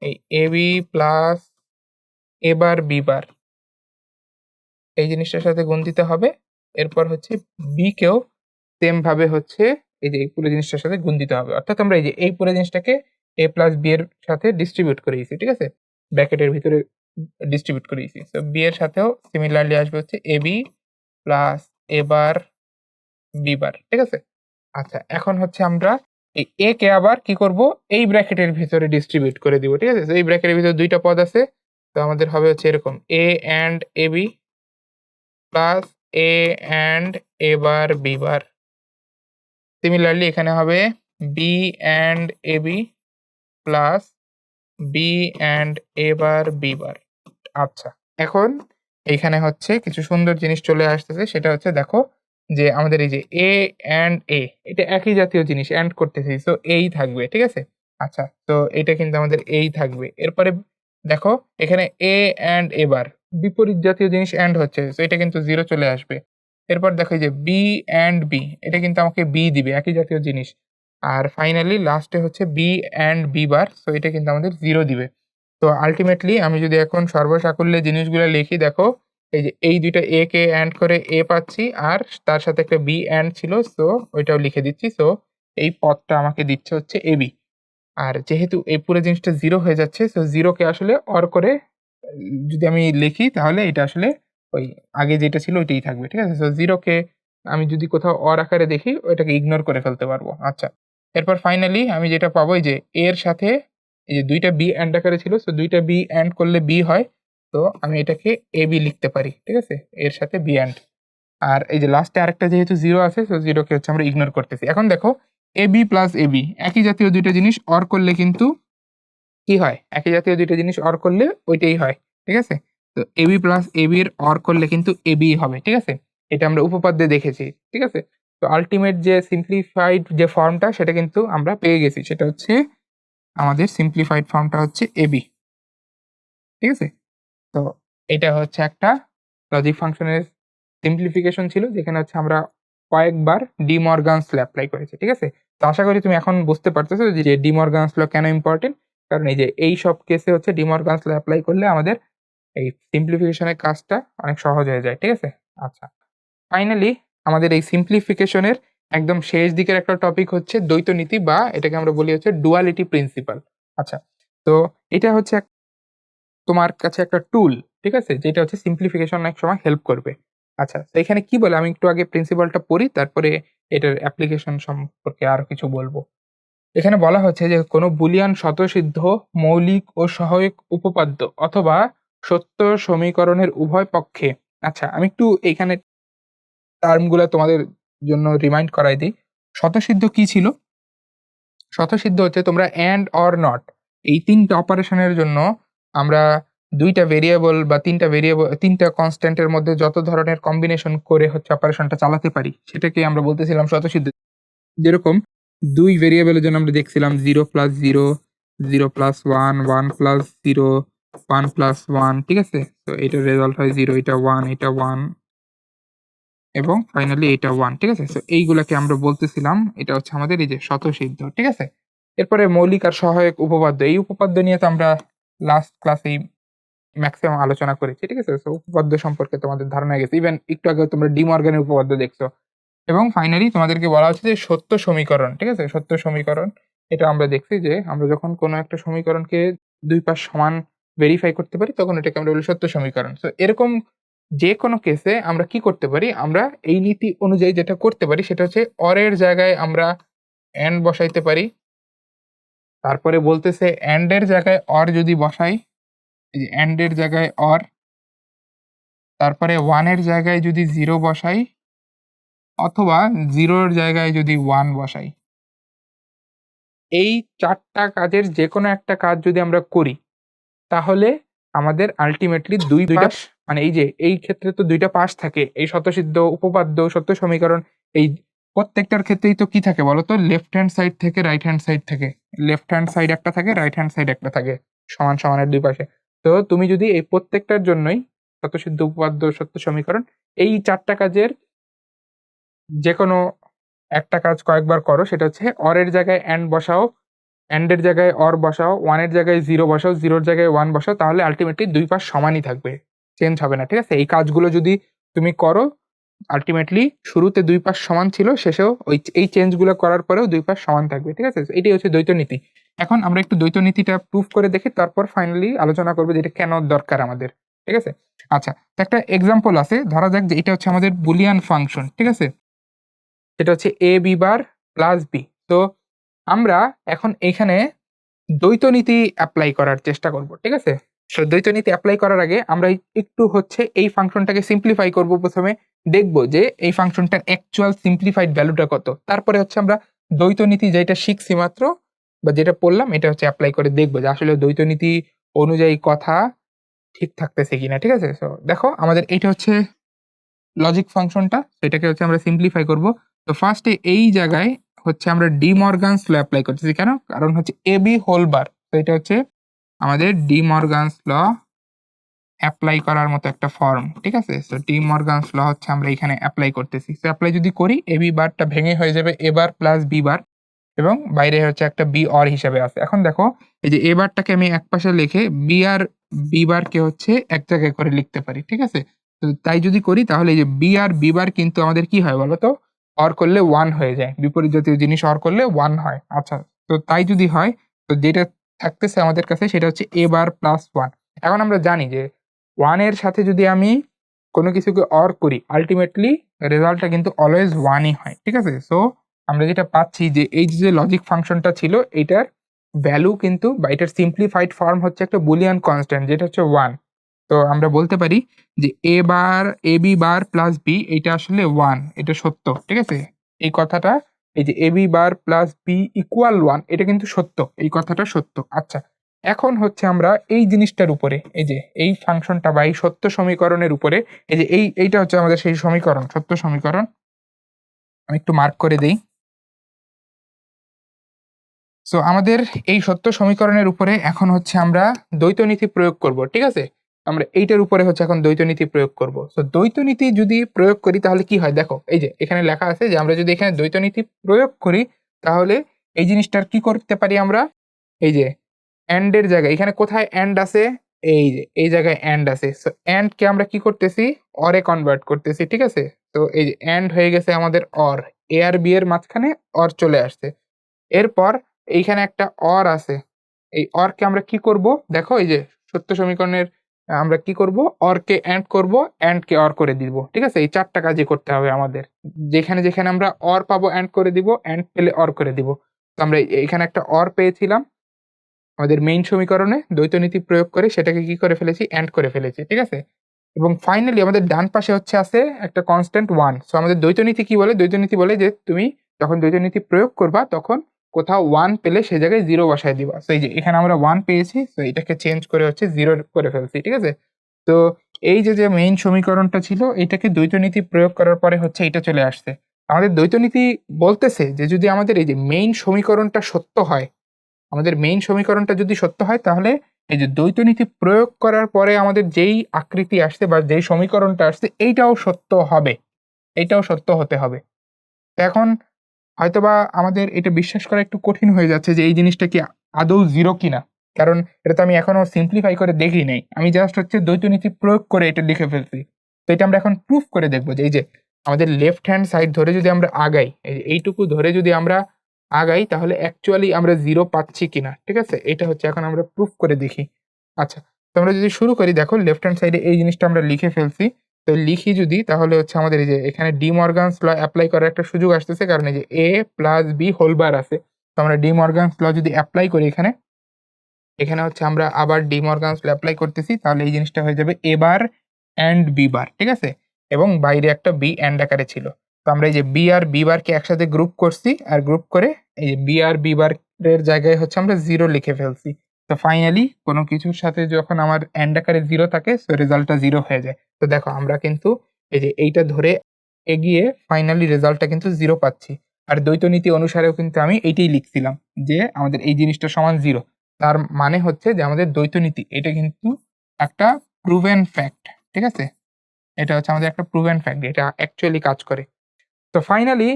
এই ab plus a bar b বার এই জিনিসটার সাথে গুণ দিতে হবে। এরপর হচ্ছে b কেও সেম ভাবে হচ্ছে এই যে এই পুরো জিনিসটার সাথে গুণ দিতে হবে। অর্থাৎ আমরা এই যে এই পুরো জিনিসটাকে a প্লাস b এর সাথে ডিস্ট্রিবিউট করে দিয়েছি। ঠিক আছে? ব্র্যাকেটের ভিতরে ডিস্ট্রিবিউট করে দিয়েছি। সো b এর সাথেও সিমিলারলি আসবে হচ্ছে ab plus a bar b bar. ঠিক আছে? আচ্ছা, এখন হচ্ছে আমরা এই a কে আবার কি করব, এই ব্র্যাকেটের ভিতরে ডিস্ট্রিবিউট করে দিব। ঠিক আছে? তো এই ব্র্যাকেটের ভিতরে দুইটা পদ আছে। তো আমাদের হবে হচ্ছে এরকম a and ab plus a and a bar b bar. Similarly এখানে হবে b and ab plus b and a bar b বার। আচ্ছা, এখন এইখানে হচ্ছে কিছু সুন্দর জিনিস চলে আসতেছে। সেটা হচ্ছে দেখো যে আমাদের এই যে a and a এটা একই জাতীয় জিনিস এন্ড করতেছি। সো এই থাকবে। ঠিক আছে? আচ্ছা, তো এটা কিন্তু আমাদের এই থাকবে। এরপরে দেখো এখানে a and a বার বিপরীত জাতীয় জিনিস এন্ড হচ্ছে। সো এটা কিন্তু 0 চলে আসবে। এরপর দেখো এই যে b and b এটা কিন্তু আমাকে b দিবে, একই জাতীয় জিনিস। আর ফাইনালি লাস্টে হচ্ছে b and b bar. So এটা কিন্তু আমাদের 0 দিবে। তো আল্টিমেটলি আমি যদি এখন সর্বসাকুল্যে জিনিসগুলো লিখি, দেখো এই যে এই ২ টা a কে এন্ড করে a পাচ্ছি আর তার সাথে একটা b এন্ড ছিল, সো ওইটাও লিখে দিচ্ছি। সো এই পদটা আমাকে দিচ্ছে হচ্ছে ab। আর যেহেতু এই পুরো জিনিসটা 0 হয়ে যাচ্ছে, সো 0 কে আসলে OR করে যদি আমি লিখি তাহলে এটা আসলে ওই আগে যেটা ছিল ওইটাই থাকবে। ঠিক আছে? সো 0 কে আমি যদি কোথাও OR আকারে দেখি ওইটাকে ইগনোর করে ফেলতে পারবো। আচ্ছা, এরপর ফাইনালি আমি যেটা পাবো এই যে a এর সাথে এই যে ২ টা b এন্ড আকারে ছিল, সো ২ টা b এন্ড করলে b হয়। তো আমি এটাকে ab লিখতে পারি। ঠিক আছে? এর সাথে b এন্ড। আর এই যে লাস্টে আরেকটা যেহেতু 0 আছে, সো 0 কে হচ্ছে আমরা ইগনোর করতেছি। এখন দেখো ab প্লাস ab একই জাতীয় ২ টা জিনিস OR করলে কিন্তু কি হয়? একই জাতীয় ২ টা জিনিস OR করলে ওইটাই হয়। ঠিক আছে? তো ab প্লাস ab এর OR করলে কিন্তু ab হবে। ঠিক আছে? এটা আমরা উপপাদ্যে দেখেছি। ঠিক আছে? তো আল্টিমেট যে সিম্পলিফাইড যে ফর্মটা সেটা কিন্তু আমরা পেয়ে গেছি। সেটা হচ্ছে আমাদের সিম্পলিফাইড ফর্মটা হচ্ছে ab। ঠিক আছে? তো এটা হচ্ছে একটা লজিক ফাংশনের সিম্পলিফিকেশন ছিল, যেখানে হচ্ছে আমরা কয়েকবার ডি মর্গানস ল এপ্লাই করেছি। ঠিক আছে? তো আশা করি তুমি এখন বুঝতে পারতেছো যে ডি মর্গানস ল কেন ইম্পর্টেন্ট। কারণ এই যে এই সব কেসে হচ্ছে ডি মর্গানস ল এপ্লাই করলে আমাদের এই সিম্পলিফিকেশনের কাজটা অনেক সহজ হয়ে যায়। ঠিক আছে? আচ্ছা, ফাইনালি আমাদের এই সিম্পলিফিকেশনের একদম শেষ দিকের একটা টপিক হচ্ছে দ্বৈত নীতি, বা এটাকে আমরা বলি হচ্ছে ডুয়ালিটি প্রিন্সিপাল। আচ্ছা, তো এটা হচ্ছে তোমার কাছে একটা টুল। ঠিক আছে? যেটা হচ্ছে সিম্পলিফিকেশন অনেক সময় হেল্প করবে। আচ্ছা, তো এখানে কি বলে আমি একটু আগে প্রিন্সিপালটা পড়ি, তারপরে এটার অ্যাপ্লিকেশন সম্পর্কে আরো কিছু বলবো। এখানে বলা হচ্ছে যে কোনো বুলিয়ান স্বতঃসিদ্ধ মৌলিক ও সহায়ক উপপাদ্য অথবা সত্য সমীকরণের উভয় পক্ষে। আচ্ছা, আমি একটু এইখানে টার্মগুলা তোমাদের জন্য রিমাইন্ড করাই দিই। স্বতঃসিদ্ধ কি ছিল? স্বতঃসিদ্ধ হচ্ছে তোমরা অ্যান্ড অর নট এই ৩ টা অপারেশনের জন্য আমরা ২ টা ভেরিয়েবল বা ৩ টা কনস্ট্যান্টের মধ্যে যত ধরনের কম্বিনেশন করে হচ্ছে অপারেশনটা চালাতে পারি, সেটাকে আমরা বলতেছিলাম স্বতঃসিদ্ধ। যেরকম ২ ভেরিয়েবলের জন্য আমরা দেখছিলাম 0 প্লাস 0, 0 প্লাস 1, 1 প্লাস 0, 1 প্লাস 1। ঠিক আছে? তো এটার রেজাল্ট হয় 0, এটা 1, এটা 1 এবং ফাইনালি এটা 1। ঠিক আছে? সো এইগুলাকে আমরা বলতেছিলাম এটা হচ্ছে আমাদের এই যে স্বতঃসিদ্ধ। ঠিক আছে? এরপরে মৌলিক আর সহায়ক উপপাদ্য। এই উপপাদ্য নিয়ে তো আমরা লাস্ট ক্লাসেই ম্যাক্সিমাম আলোচনা করেছি। ঠিক আছে? সো উপপাদ্য সম্পর্কে তোমাদের ধারণা হয়ে গেছে। ইভেন একটু আগে তোমরা ডি মর্গানের উপপাদ্য দেখছো। এবং ফাইনালি তোমাদেরকে বলা হচ্ছে যে সত্য সমীকরণ। ঠিক আছে? সত্য সমীকরণ এটা আমরা দেখছি যে আমরা যখন কোনো একটা সমীকরণকে ২ পাশ সমান ভেরিফাই করতে পারি তখন এটাকে আমরা বলি সত্য সমীকরণ। সো এরকম যেকোনো কেসে আমরা কি করতে পারি? আমরা এই নীতি অনুযায়ী যেটা করতে পারি সেটা হচ্ছে OR এর জায়গায় আমরা AND বসাইতে পারি। তারপরে বলতেছে AND এর জায়গায় OR যদি বসাই, এই যে AND এর জায়গায় OR, তারপরে 1 এর জায়গায় যদি 0 বসাই অথবা 0 এর জায়গায় যদি 1 বসাই। এই ৪ টা কাজের যেকোনো একটা কাজ যদি আমরা করি, তাহলে আমাদের আল্টিমেটলি ২ পাশ, মানে এই যে এই ক্ষেত্রে তো ২ টা পাশ থাকে। এই স্বতঃসিদ্ধ, উপপাদ্য, সত্য সমীকরণ এই প্রত্যেকটার ক্ষেত্রেই তো কি থাকে বলো তো? লেফট হ্যান্ড সাইড থেকে রাইট হ্যান্ড সাইড থাকে। লেফট হ্যান্ড সাইড একটা থাকে, রাইট হ্যান্ড সাইড একটা থাকে। সমান সমানের ২ পাশে। তো তুমি যদি এই প্রত্যেকটার জন্যই স্বতঃসিদ্ধ উপপাদ্য সত্য সমীকরণ এই 4টা কাজের যে কোনো একটা কাজ কয়েকবার করো, সেটা হচ্ছে অর এর জায়গায় অ্যান্ড বসাও, অ্যান্ড এর জায়গায় অর বসাও, 1 এর জায়গায় 0 বসাও, 0 এর জায়গায় 1 বসাও, তাহলে আলটিমেটলি দুই পাশ সমানই থাকবে, চেঞ্জ হবে না। ঠিক আছে, এই কাজগুলো যদি তুমি করো আলটিমেটলি শুরুতে দুই পাশ সমান ছিল, শেষেও এই চেঞ্জগুলো করার পরেও দুই পাশ সমান থাকবে। ঠিক আছে, এটাই হচ্ছে দ্বৈত নীতি। এখন আমরা একটু দ্বৈত নীতিটা প্রুফ করে দেখি, তারপর ফাইনালি আলোচনা করবো যে এটা কেন দরকার আমাদের। ঠিক আছে, আচ্ছা, তো একটা এক্সাম্পল আছে, ধরা যাক যে এটা হচ্ছে আমাদের বুলিয়ান ফাংশন। ঠিক আছে, এটা হচ্ছে এ বি বার প্লাস বি। তো আমরা এখন এখানে দ্বৈত নীতি অ্যাপ্লাই করার চেষ্টা করব। ঠিক আছে, সো দ্বৈত নীতি অ্যাপ্লাই করার আগে আমরা একটু হচ্ছে এই ফাংশনটাকে সিম্পলিফাই করব। প্রথমে দেখব যে এই ফাংশনটার অ্যাকচুয়াল সিম্পলিফাইড ভ্যালুটা কত, তারপরে হচ্ছে আমরা দ্বৈত নীতি যেটা শিখছি মাত্র বা যেটা পড়লাম এটা হচ্ছে অ্যাপ্লাই করে দেখবো যে আসলে দ্বৈত নীতি অনুযায়ী কথা ঠিক থাকতেছে কিনা। ঠিক আছে, সো দেখো আমাদের এইটা হচ্ছে লজিক ফাংশনটা, সেটাকে হচ্ছে আমরা সিম্পলিফাই করব। তো ফার্স্টে এই জায়গায় হচ্ছে আমরা ডি মর্গানস ল অ্যাপ্লাই করতেছি। কেন? কারণ হচ্ছে এ বি হোল বার, তো এটা হচ্ছে আমাদের ডি মর্গানস ল অ্যাপ্লাই করার মতো একটা ফর্ম। ঠিক আছে, সো ডি মর্গানস ল হচ্ছে আমরা এখানে অ্যাপ্লাই করতেছি। সো অ্যাপ্লাই যদি করি, এ বি বারটা ভেঙে হয়ে যাবে এ বার প্লাস বি বার, এবং বাইরে হচ্ছে একটা বি অর হিসাবে আছে। এখন দেখো এই যে এ বারটাকে আমি এক পাশে লিখে বি আর বি বারকে হচ্ছে এক জায়গায় করে লিখতে পারি। ঠিক আছে, তো তাই যদি করি তাহলে এই যে বি আর বি বার কিন্তু আমাদের কি হয় বলো তো, অর করলে 1 হয়ে যায়, বিপরীত জাতীয় জিনিস অর করলে 1 হয়। আচ্ছা, তো তাই যদি হয়, তো যেটা থাকতেছে আমাদের কাছে সেটা হচ্ছে এ বার প্লাস 1। এখন আমরা জানি যে 1 এর সাথে যদি আমি কোনো কিছুকে অর করি আলটিমেটলি রেজাল্টটা কিন্তু অলওয়েজ 1ই হয়। ঠিক আছে, সো আমরা যেটা পাচ্ছি যে এই যে লজিক ফাংশনটা ছিল এইটার ভ্যালু কিন্তু বা এটার সিম্পলিফাইড ফর্ম হচ্ছে একটা বুলিয়ান কনস্ট্যান্ট যেটা হচ্ছে 1। তো আমরা বলতে পারি যে এ বার এ বি বার প্লাস বি এটা আসলে 1, এটা সত্য। ঠিক আছে, এই কথাটা, এই যে A B bar plus B equal 1 এটা কিন্তু সত্য, এই কথাটা সত্য। আচ্ছা, এখন হচ্ছে আমরা এই জিনিসটার উপরে, এই যে এই ফাংশনটা বা এই সত্য সমীকরণের উপরে, এই যে এইটা হচ্ছে আমাদের সেই সমীকরণ, সত্য সমীকরণ। আমি একটু মার্ক করে দেই। সো আমাদের এই সত্য সমীকরণের উপরে এখন হচ্ছে আমরা দ্বৈত নীতি প্রয়োগ করব। ঠিক আছে, আমরা এইটার উপরে হচ্ছে এখন দ্বৈত নীতি প্রয়োগ করব। সো দ্বৈত নীতি যদি প্রয়োগ করি তাহলে কি হয় দেখো, এই যে এখানে লেখা আছে যে আমরা যদি এখানে দ্বৈত নীতি প্রয়োগ করি তাহলে এই জিনিসটার কি করতে পারি আমরা, এই যে এন্ড এর জায়গায় এখানে কোথায় এন্ড আছে, এই যে এই জায়গায় এন্ড আছে, সো এন্ড কে আমরা কি করতেছি, অরে কনভার্ট করতেছি। ঠিক আছে, তো এই যে এন্ড হয়ে গেছে আমাদের অর, এ আর বি এর মাঝখানে অর চলে আসছে। এরপর এইখানে একটা অর আছে, এই অরকে আমরা কি করব দেখো, এই যে সত্য সমীকরণের আমরা কি করব, অরকে অ্যান্ড করব, অ্যান্ড কে অর করে দিব। ঠিক আছে, এই 4টা কাজই করতে হবে আমাদের। যেখানে যেখানে আমরা অর পাবো অ্যান্ড করে দিব, অ্যান্ড পেলে অর করে দিব। তো আমরা এখানে একটা অর পেয়েছিলাম আমাদের মেইন সমীকরণে, দ্বৈত নীতি প্রয়োগ করে সেটাকে কি করে ফেলেছি, অ্যান্ড করে ফেলেছি। ঠিক আছে, এবং ফাইনালি আমাদের ডান পাশে হচ্ছে আছে একটা কনস্ট্যান্ট 1। সো আমাদের দ্বৈত নীতি কি বলে, দ্বৈত নীতি বলে যে তুমি যখন দ্বৈত নীতি প্রয়োগ করবা তখন কোথাও 1 পেলে সে জায়গায় 0 বসায় দিবা। সো এই যে এখানে আমরা 1 পেয়েছি, সো এটাকে চেঞ্জ করে হচ্ছে 0 করে ফেলছি। ঠিক আছে, তো এই যে যে মেইন সমীকরণটা ছিল এটাকে দ্বৈত নীতি প্রয়োগ করার পরে হচ্ছে এটা চলে আসছে। আমাদের দ্বৈত নীতি বলতেছে যে যদি আমাদের এই যে মেইন সমীকরণটা সত্য হয়, আমাদের মেইন সমীকরণটা যদি সত্য হয় তাহলে এই যে দ্বৈত নীতি প্রয়োগ করার পরে আমাদের যেই আকৃতি আসছে বা যেই সমীকরণটা আসছে এইটাও সত্য হবে, এইটাও সত্য হতে হবে। তো এখন হয়তোবা আমাদের এটা বিশ্বাস করা একটু কঠিন হয়ে যাচ্ছে যে এই জিনিসটা কি আদৌ 0 কিনা, কারণ এটা তো আমি এখনো সিম্পলিফাই করে দেখি নাই, আমি জাস্ট হচ্ছে দ্বৈত নীতি প্রয়োগ করে এটা লিখে ফেলছি। তো এটা আমরা এখন প্রুফ করে দেখবো যে এই যে আমাদের লেফট হ্যান্ড সাইড ধরে যদি আমরা আগাই, এই যে এইটুকু ধরে যদি আমরা আগাই তাহলে অ্যাকচুয়ালি আমরা 0 পাচ্ছি কিনা। ঠিক আছে, এটা হচ্ছে এখন আমরা প্রুফ করে দেখি। আচ্ছা, তো আমরা যদি শুরু করি, দেখো লেফট হ্যান্ড সাইডে এই জিনিসটা আমরা লিখে ফেলছি। তো লিখি যদি তাহলে হচ্ছে আমাদের এই যে এখানে ডি মর্গানস ল অ্যাপ্লাই করার একটা সুযোগ আসতেছে, কারণ এই যে এ প্লাস বি হোল বার আছে। তো আমরা ডি মর্গানস ল যদি অ্যাপ্লাই করি এখানে, এখানে হচ্ছে আমরা আবার ডি মর্গানস ল অ্যাপ্লাই করতেছি, তাহলে এই জিনিসটা হয়ে যাবে এ বার অ্যান্ড বি বার। ঠিক আছে, এবং বাইরে একটা বি অ্যান্ড আকারে ছিল। তো আমরা এই যে বি আর বি বারকে একসাথে গ্রুপ করছি, আর গ্রুপ করে এই যে বি আর বি বারের জায়গায় হচ্ছে আমরা 0 লিখে ফেলছি। তো ফাইনালি কোনো কিছুর সাথে যখন আমার অ্যান্ড আকারে 0 থাকে সো রেজাল্টটা 0 হয়ে যায়। তো দেখো আমরা কিন্তু এই যে এইটা ধরে এগিয়ে ফাইনালি রেজাল্টটা কিন্তু 0 পাচ্ছি। আর দ্বৈত নীতি অনুসারেও কিন্তু আমি এইটাই লিখছিলাম যে আমাদের এই জিনিসটা সমান 0। তার মানে হচ্ছে যে আমাদের দ্বৈত নীতি এটা কিন্তু একটা প্রুভেন ফ্যাক্ট, ঠিক আছে? এটা হচ্ছে আমাদের একটা প্রুভেন ফ্যাক্ট, এটা অ্যাকচুয়ালি কাজ করে। তো ফাইনালি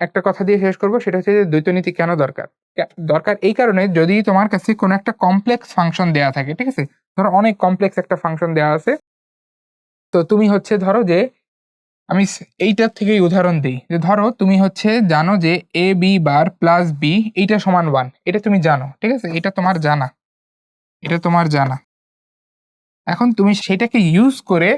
একটা কথা দিয়ে শেষ করব, সেটা হচ্ছে যে দ্বৈতনীতি কেন দরকার? দরকার এই কারণে, যদি তোমার কাছে কোনো একটা কমপ্লেক্স ফাংশন দেয়া থাকে, ঠিক আছে? ধরো অনেক কমপ্লেক্স একটা ফাংশন দেওয়া আছে, তো তুমি হচ্ছে ধরো যে আমি এইটার থেকেই উদাহরণ দিই, যে ধরো তুমি হচ্ছে জানো যে A B bar plus B এইটা সমান 1, এটা তুমি জানো, ঠিক আছে? এটা তোমার জানা, এটা তোমার জানা। এখন তুমি সেটাকে ইউজ করে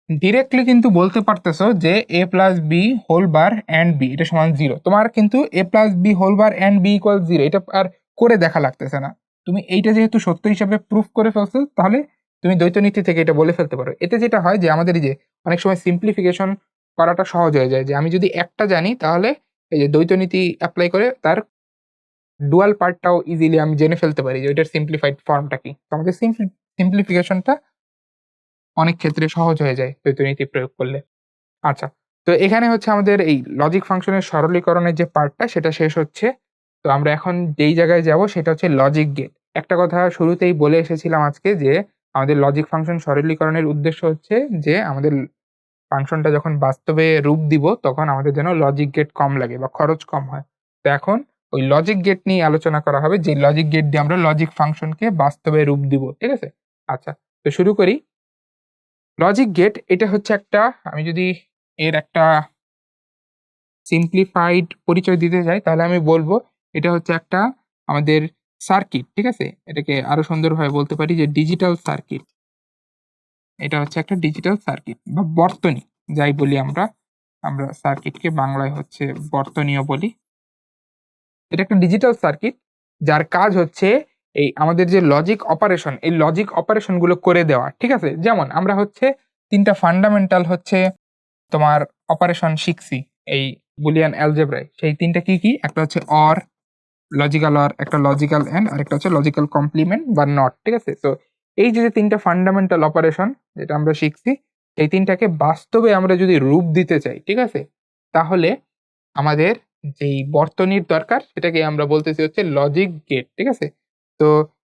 ডিরেক্টলি কিন্তু বলতে পারতেছো যে A plus B whole bar and B এটা সমান 0। তোমার কিন্তু A plus B whole bar and B equal 0 এটা আর করে দেখা লাগতেছে না। তুমি এইটা যেহেতু সত্য হিসাবে প্রুফ করে ফেলছো, তাহলে তুমি দ্বৈতনীতি থেকে এটা বলে ফেলতে পারো। এতে যেটা হয় যে আমাদের এই যে অনেক সময় সিম্পলিফিকেশন করাটা সহজ হয়ে যায়, যে আমি যদি একটা জানি তাহলে এই যে দ্বৈতনীতি অ্যাপ্লাই করে তার ডুয়াল পার্টটাও ইজিলি আমি জেনে ফেলতে পারি যে ওইটার সিম্পলিফাইড ফর্মটা কি। তো আমাদের সিম্পলিফিকেশনটা অনেক ক্ষেত্রে সহজ হয়ে যায় দ্বৈতনীতি প্রয়োগ করলে। আচ্ছা, তো এখানে হচ্ছে আমাদের এই লজিক ফাংশনের সরলীকরণের যে পার্টটা সেটা শেষ হচ্ছে। তো আমরা এখন যেই জায়গায় যাব সেটা হচ্ছে লজিক গেট। একটা কথা শুরুতেই বলে এসেছিলাম আজকে, যে আমাদের লজিক ফাংশন সরলীকরণের উদ্দেশ্য হচ্ছে যে আমাদের ফাংশনটা যখন বাস্তবে রূপ দিব তখন আমাদের যেন লজিক গেট কম লাগে বা খরচ কম হয়। তো এখন ওই লজিক গেট নিয়ে আলোচনা করা হবে, যে লজিক গেট দিয়ে আমরা লজিক ফাংশনকে বাস্তবে রূপ দিব, ঠিক আছে? আচ্ছা, তো শুরু করি। লজিক গেট এটা হচ্ছে একটা, আমি যদি এর একটা সিম্পলিফাইড পরিচয় দিতে চাই তাহলে আমি বলবো এটা হচ্ছে একটা আমাদের সার্কিট, ঠিক আছে? এটাকে আরো সুন্দরভাবে বলতে পারি যে ডিজিটাল সার্কিট। এটা হচ্ছে একটা ডিজিটাল সার্কিট বা বর্তনী, যাই বলি আমরা, আমরা সার্কিটকে বাংলায় হচ্ছে বর্তনীয় বলি। এটা একটা ডিজিটাল সার্কিট যার কাজ হচ্ছে এই আমাদের যে লজিক অপারেশন, এই লজিক অপারেশন গুলো করে দেওয়া, ঠিক আছে? যেমন আমরা হচ্ছে তিনটা ফান্ডামেন্টাল হচ্ছে তোমার অপারেশন শিখছি এই বুলিয়ান অ্যালজেব্রায়। সেই তিনটা কি কি? একটা হচ্ছে অর, লজিক্যাল অর, একটা লজিক্যাল এন্ড, আর একটা হচ্ছে লজিক্যাল কমপ্লিমেন্ট বা নট, ঠিক আছে? তো এই যে তিনটা ফান্ডামেন্টাল অপারেশন যেটা আমরা শিখছি, এই তিনটাকে বাস্তবে আমরা যদি রূপ দিতে চাই, ঠিক আছে, তাহলে আমাদের যেই বর্তনীর দরকার সেটাকে আমরা বলতেছি হচ্ছে লজিক গেট, ঠিক আছে? তো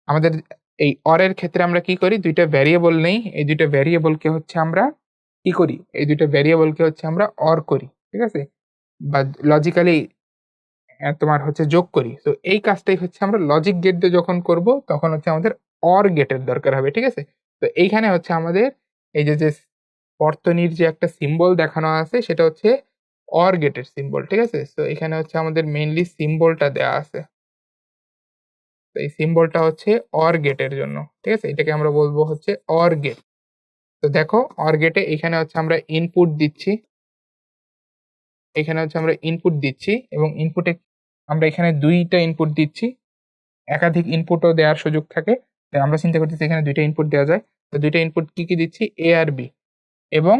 আমাদের এই অরের ক্ষেত্রে আমরা কি করি, দুইটা ভ্যারিয়েবল নেই, এই দুইটা ভ্যারিয়েবলকে হচ্ছে আমরা কি করি, এই দুইটা ভ্যারিয়েবলকে হচ্ছে আমরা অর করি, ঠিক আছে? বা লজিক্যালি তোমার হচ্ছে যোগ করি। তো এই কাজটাই হচ্ছে আমরা লজিক গেট দিয়ে যখন করব তখন হচ্ছে আমাদের অর গেটের দরকার হবে, ঠিক আছে? তো এইখানে হচ্ছে আমাদের এই যে বর্তনীর যে একটা সিম্বল দেখানো আছে সেটা হচ্ছে অর গেটের সিম্বল, ঠিক আছে? তো এখানে হচ্ছে আমাদের মেইনলি সিম্বলটা দেওয়া আছে। তো এই সিম্বলটা হচ্ছে অর গেটের জন্য, ঠিক আছে? এটাকে আমরা বলবো হচ্ছে অর গেট। তো দেখো অর গেটে এখানে হচ্ছে আমরা ইনপুট দিচ্ছি, এখানে হচ্ছে আমরা ইনপুট দিচ্ছি এবং ইনপুটে আমরা এখানে ২ টা ইনপুট দিচ্ছি। একাধিক ইনপুটও দেওয়ার সুযোগ থাকে। তাই আমরা চিন্তা করতেছি এখানে ২ টা ইনপুট দেওয়া যায়। তো ২ টা ইনপুট কি দিচ্ছি? A আর B, এবং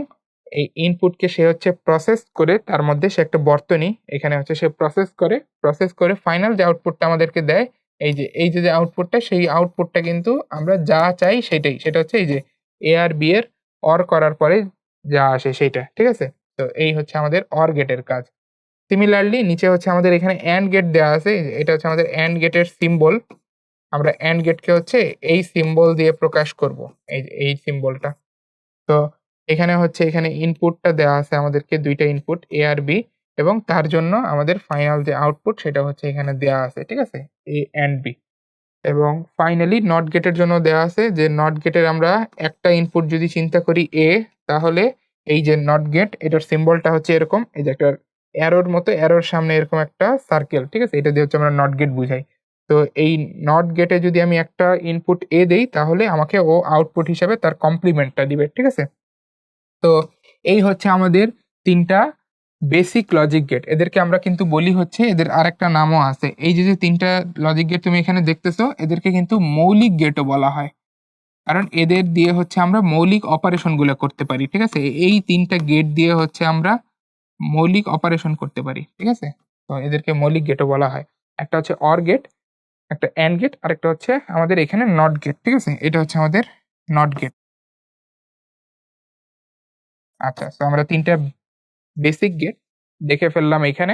এই ইনপুটকে সে হচ্ছে প্রসেস করে তার মধ্যে সে একটা বর্তনী এখানে হচ্ছে সে প্রসেস করে ফাইনাল যে আউটপুটটা আমাদেরকে দেয়, এই যে আউটপুটটা, সেই আউটপুটটা কিন্তু আমরা যা চাই সেটাই। সেটা হচ্ছে এই যে A আর B এর OR করার পরে যা আসে সেইটা। ঠিক আছে? তো এই হচ্ছে আমাদের OR গেটের কাজ। সিমিলারলি নিচে হচ্ছে আমাদের এখানে AND গেট দেওয়া আছে। এটা হচ্ছে আমাদের AND গেটের সিম্বল। আমরা AND গেটকে হচ্ছে এই সিম্বল দিয়ে প্রকাশ করব। এই সিম্বলটা। তো এখানে হচ্ছে এখানে ইনপুটটা দেওয়া আছে আমাদেরকে ২ টা ইনপুট A আর B, এবং তার জন্য আমাদের ফাইনাল যে আউটপুট সেটা হচ্ছে এখানে দেওয়া আছে। ঠিক আছে? A and B। এবং ফাইনালি নট গেটের জন্য দেওয়া আছে, যে নট গেটের আমরা একটা ইনপুট যদি চিন্তা করি A, তাহলে এই যে নট গেট এটার সিম্বলটা হচ্ছে এরকম। এই যে একটা অ্যারোর মতো, অ্যারোর সামনে এরকম একটা সার্কেল। ঠিক আছে? এটা দিয়ে হচ্ছে আমরা নট গেট বুঝাই। তো এই নট গেটে যদি আমি একটা ইনপুট A দেই তাহলে আমাকে ও আউটপুট হিসাবে তার কমপ্লিমেন্টটা দিবে। ঠিক আছে? তো এই হচ্ছে আমাদের ৩ টা বেসিক লজিক গেট। এদেরকে আমরা কিন্তু বলি হচ্ছে, এদের আরেকটা নামও আছে। এই যে ৩ টা লজিক গেট তুমি এখানে দেখতেছো, এদেরকে কিন্তু মৌলিক গেটও বলা হয়। কারণ এদের দিয়ে হচ্ছে আমরা মৌলিক অপারেশন গুলো করতে পারি। ঠিক আছে? এই ৩ টা গেট দিয়ে হচ্ছে আমরা মৌলিক অপারেশন করতে পারি। ঠিক আছে? তো এদেরকে মৌলিক গেটও বলা হয়। একটা হচ্ছে অর গেট, একটা অ্যান্ড গেট, আরেকটা হচ্ছে আমাদের এখানে নট গেট। ঠিক আছে? এটা হচ্ছে আমাদের নট গেট। আচ্ছা, তো আমরা ৩ টা বেসিক গেট দেখে ফেললাম এইখানে।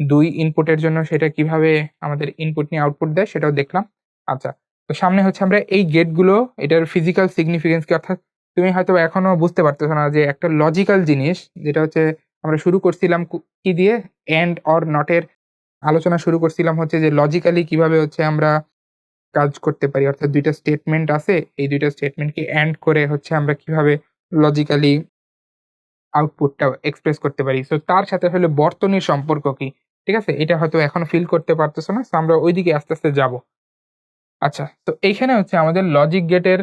২ ইনপুটের জন্য সেটা কিভাবে আমাদের ইনপুট নিয়ে আউটপুট দেয় সেটাও দেখলাম। আচ্ছা, তো সামনে হচ্ছে আমরা এই গেটগুলো এটার ফিজিক্যাল সিগনিফিকেন্স কি, অর্থাৎ তুমি হয়তো এখনো বুঝতে পারতেছো না যে একটা লজিক্যাল জিনিস যেটা হচ্ছে আমরা শুরু করছিলাম কি দিয়ে, এন্ড অর নটের আলোচনা শুরু করছিলাম হচ্ছে যে লজিক্যালি কিভাবে হচ্ছে আমরা কাজ করতে পারি, অর্থাৎ দুইটা স্টেটমেন্ট আছে, এই দুইটা স্টেটমেন্টকে এন্ড করে হচ্ছে আমরা কিভাবে লজিক্যালি আউটপুটটা এক্সপ্রেস করতে পারি। সো তার সাথে হলো বর্তনীর সম্পর্ক কি, ঠিক আছে? এটা হয়তো এখনো ফিল করতে পারতেছো না, সো আমরা ওইদিকে আস্তে আস্তে যাব। আচ্ছা, তো এইখানে হচ্ছে আমাদের লজিক গেটের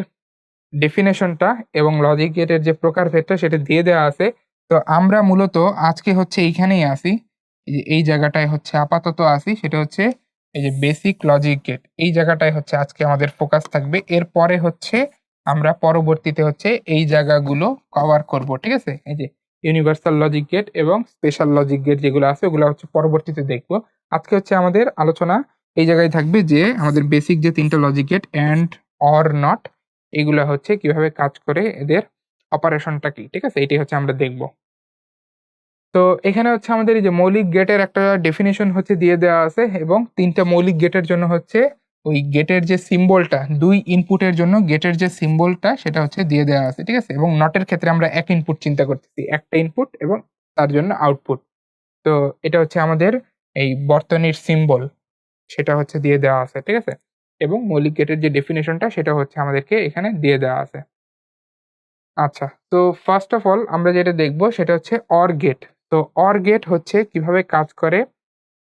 ডেফিনেশনটা এবং লজিক গেটের যে প্রকারভেদটা সেটা দিয়ে দেওয়া আছে। তো আমরা মূলত আজকে হচ্ছে এইখানেই আসি, এই জায়গাটায় হচ্ছে আপাতত আসি, সেটা হচ্ছে এই যে বেসিক লজিক গেট, এই জায়গাটায় হচ্ছে আজকে আমাদের ফোকাস থাকবে। এরপরে হচ্ছে আমরা পরবর্তীতে হচ্ছে এই জায়গাগুলো কভার করব, ঠিক আছে? এই যে ইউনিভার্সাল লজিক গেট এবং স্পেশাল লজিক গেট যেগুলো আছে ওগুলো হচ্ছে পরবর্তীতে দেখব। আজকে হচ্ছে আমাদের আলোচনা এই জায়গায় থাকবে যে আমাদের বেসিক যে তিনটা logic gate, and, or, not, এগুলা হচ্ছে কিভাবে কাজ করে, এদের অপারেশনটা কি, ঠিক আছে? এটাই হচ্ছে আমরা দেখব। তো এখানে হচ্ছে আমাদের এই যে মৌলিক গেটের একটা ডেফিনিশন হচ্ছে দিয়ে দেওয়া আছে এবং তিনটা মৌলিক গেটের জন্য হচ্ছে ওই গেটের যে সিম্বলটা, দুই ইনপুটের জন্য গেটের যে সিম্বলটা সেটা হচ্ছে দিয়ে দেওয়া আছে, ঠিক আছে? এবং নটের ক্ষেত্রে আমরা এক ইনপুট চিন্তা করতেছি, একটা ইনপুট এবং তার জন্য আউটপুট। তো এটা হচ্ছে আমাদের এই বর্তনীর সিম্বল, সেটা হচ্ছে দিয়ে দেওয়া আছে, ঠিক আছে? এবং মৌলিক গেটের যে ডেফিনিশনটা সেটা হচ্ছে আমাদেরকে এখানে দিয়ে দেওয়া আছে। আচ্ছা, তো ফার্স্ট অফ অল আমরা যেটা দেখব সেটা হচ্ছে অর গেট। তো অর গেট হচ্ছে কিভাবে কাজ করে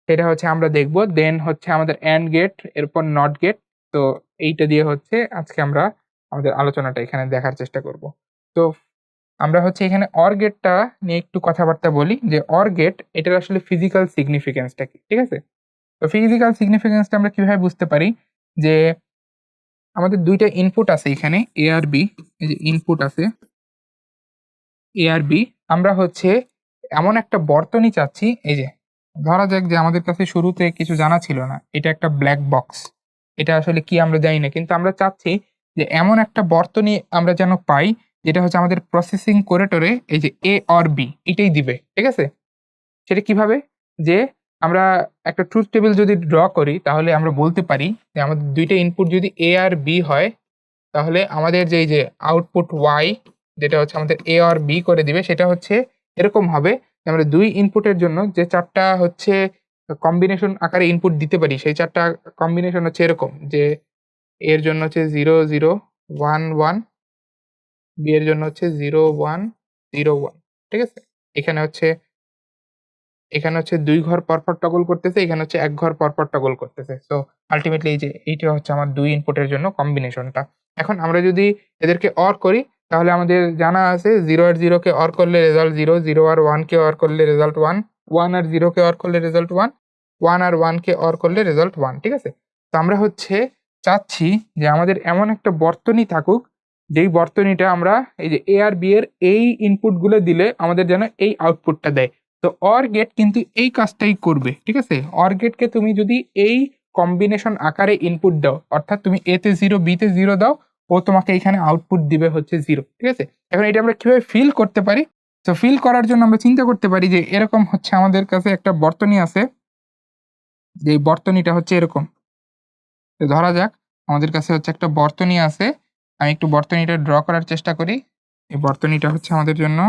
সেটা হচ্ছে আমরা দেখব। দেন হচ্ছে আমাদের অ্যান্ড গেট, এরপর নট গেট। তো এইটা দিয়ে হচ্ছে আজকে আমরা আমাদের আলোচনাটা এখানে দেখার চেষ্টা করব। তো আমরা হচ্ছে এখানে অর গেটটা নিয়ে একটু কথাবার্তা বলি যে অর গেট এটার আসলে ফিজিক্যাল সিগনিফিকেন্সটা কি, ঠিক আছে? তো ফিজিক্যাল সিগনিফিকেন্সটা আমরা কিভাবে বুঝতে পারি যে আমাদের দুইটা ইনপুট আছে এখানে, এ আর বি। এই যে ইনপুট আছে এ আর বি, আমরা হচ্ছে এমন একটা বর্তনী চাচ্ছি, এই যে ধরা যাক যে আমাদের কাছে শুরুতে কিছু জানা ছিল না, এটা একটা ব্ল্যাক বক্স, এটা আসলে কি আমরা জানি না, কিন্তু আমরা চাচ্ছি যে এমন একটা বর্তনী আমরা যেন পাই যেটা হচ্ছে আমাদের প্রসেসিং করে টোরে এই যে এ অর বি এটাই দিবে, ঠিক আছে? সেটা কিভাবে, যে আমরা একটা ট্রুথ টেবিল যদি ড্র করি তাহলে আমরা বলতে পারি যে আমাদের দুইটা ইনপুট যদি এ আর বি হয় তাহলে আমাদের যে এই যে আউটপুট ওয়াই যেটা হচ্ছে আমাদের এ অর বি করে দিবে সেটা হচ্ছে এরকম হবে যে আমরা দুই ইনপুটের জন্য যে চারটা হচ্ছে কম্বিনেশন আকারে ইনপুট দিতে পারি সেই চারটা কম্বিনেশন হচ্ছে এরকম, যে এর জন্য হচ্ছে 0 0 1 1, বি এর জন্য হচ্ছে 0 1 0 1, ঠিক আছে? এখানে হচ্ছে দুই ঘর পরপর টগল করতেছে, এখানে হচ্ছে এক ঘর পরপর টগল করতেছে। সো আল্টিমেটলি এই যে এইটা হচ্ছে আমার দুই ইনপুটের জন্য কম্বিনেশনটা। এখন আমরা যদি এদেরকে অর করি তাহলে আমাদের জানা আছে 0 আর 0 কে অর করলে রেজাল্ট 0, 0 আর 1 কে অর করলে রেজাল্ট 1, 1 আর 0 কে অর করলে রেজাল্ট 1, 1 আর 1 কে অর করলে রেজাল্ট 1, ঠিক আছে? তো আমরা হচ্ছে চাচ্ছি যে আমাদের এমন একটা বর্তনী থাকুক যেই বর্তনীটা আমরা এই যে এ আর বি এর এই ইনপুটগুলো দিলে আমাদের যেন এই আউটপুটটা দেয়। তো অর গেট কিন্তু এই কাজটাই করবে, ঠিক আছে? অর গেটকে তুমি যদি এই কম্বিনেশন আকারে ইনপুট দাও, অর্থাৎ তুমি এ তে 0 বি তে 0 দাও, ও তোমাকে এখানে আউটপুট দিবে হচ্ছে 0, ঠিক আছে? এখন এটা আমরা কিভাবে ফিল করতে পারি? তো ফিল করার জন্য আমরা চিন্তা করতে পারি যে এরকম হচ্ছে আমাদের কাছে একটা বর্তনী আছে, যে এই বর্তনীটা হচ্ছে এরকম। তো ধরা যাক আমাদের কাছে হচ্ছে একটা বর্তনী আছে, আমি একটু বর্তনীটা ড্র করার চেষ্টা করি। এই বর্তনীটা হচ্ছে আমাদের জন্য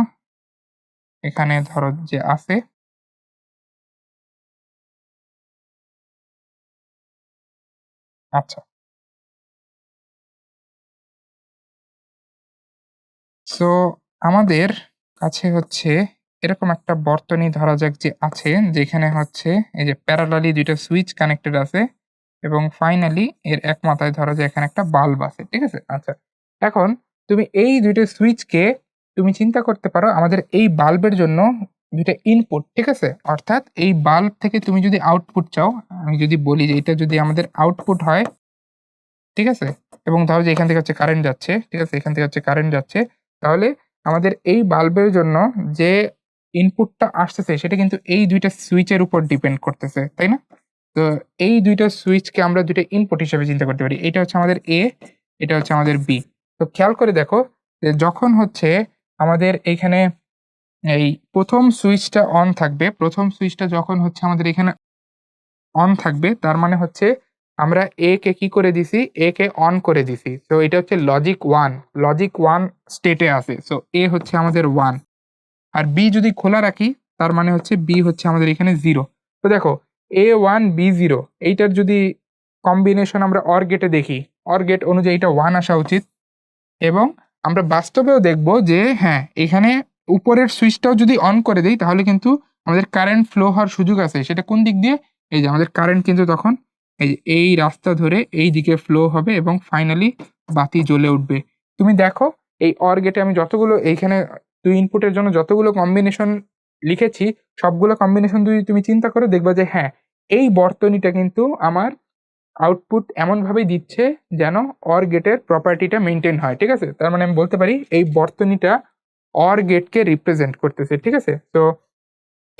এখানে ধরো যে আছে। আচ্ছা, সো আমাদের কাছে হচ্ছে এরকম একটা বর্তনী ধরা যাক যে আছে, যেখানে হচ্ছে এই যে প্যারালালি দুইটা সুইচ কানেক্টেড আছে এবং ফাইনালি এর এক মাথায় ধরো যে এখানে একটা বাল্ব আছে, ঠিক আছে? আচ্ছা, এখন তুমি এই দুইটা সুইচকে তুমি চিন্তা করতে পারো আমাদের এই বাল্বের জন্য দুইটা ইনপুট, ঠিক আছে? অর্থাৎ এই বাল্ব থেকে তুমি যদি আউটপুট চাও, আমি যদি বলি যে এটা যদি আমাদের আউটপুট হয়, ঠিক আছে? এবং ধরো যে এখান থেকে হচ্ছে কারেন্ট যাচ্ছে, ঠিক আছে? এখান থেকে হচ্ছে কারেন্ট যাচ্ছে। তাহলে আমাদের এই বাল্বের জন্য যে ইনপুটটা আসতেছে সেটা কিন্তু এই ২ টা সুইচের উপর ডিপেন্ড করতেছে, তাই না? তো এই ২ টা সুইচকে আমরা ২ টা ইনপুট হিসেবে চিন্তা করতে পারি। এটা হচ্ছে আমাদের A, এটা হচ্ছে আমাদের B। তো খেয়াল করে দেখো যে যখন হচ্ছে আমাদের এইখানে এই ১ম সুইচটা অন থাকবে, ১ম সুইচটা যখন হচ্ছে আমাদের এখানে অন থাকবে তার মানে হচ্ছে আমরা এ কে কি করে দিছি, এ কে অন করে দিছি। তো এটা হচ্ছে লজিক ওয়ান স্টেটে আছে। সো এ হচ্ছে আমাদের 1 আর বি যদি খোলা রাখি তার মানে হচ্ছে বি হচ্ছে আমাদের এখানে 0। তো দেখো A1 B0 এইটার যদি কম্বিনেশন আমরা অর গেটে দেখি, অর গেট অনুযায়ী এটা 1 আসা উচিত। এবং আমরা বাস্তবেও দেখব যে হ্যাঁ, এখানে উপরের সুইচটাও যদি অন করে দেই তাহলে কিন্তু আমাদের কারেন্ট ফ্লো হওয়ার সুযোগ আছে। সেটা কোন দিক দিয়ে? এই যে আমাদের কারেন্ট কিন্তু তখন এই যে এই রাস্তা ধরে এই দিকে ফ্লো হবে এবং ফাইনালি বাতি জ্বলে উঠবে। তুমি দেখো এই অর গেটে আমি যতগুলো এইখানে 2 ইনপুটের জন্য যতগুলো কম্বিনেশন লিখেছি, সবগুলো কম্বিনেশন যদি তুমি চিন্তা করো দেখবা যে হ্যাঁ, এই বর্তনীটা কিন্তু আমার আউটপুট এমনভাবেই দিচ্ছে যেন অর গেটের প্রপার্টিটা মেনটেন হয়। ঠিক আছে? তার মানে আমি বলতে পারি এই বর্তনীটা অর গেটকে রিপ্রেজেন্ট করতেছে। ঠিক আছে? তো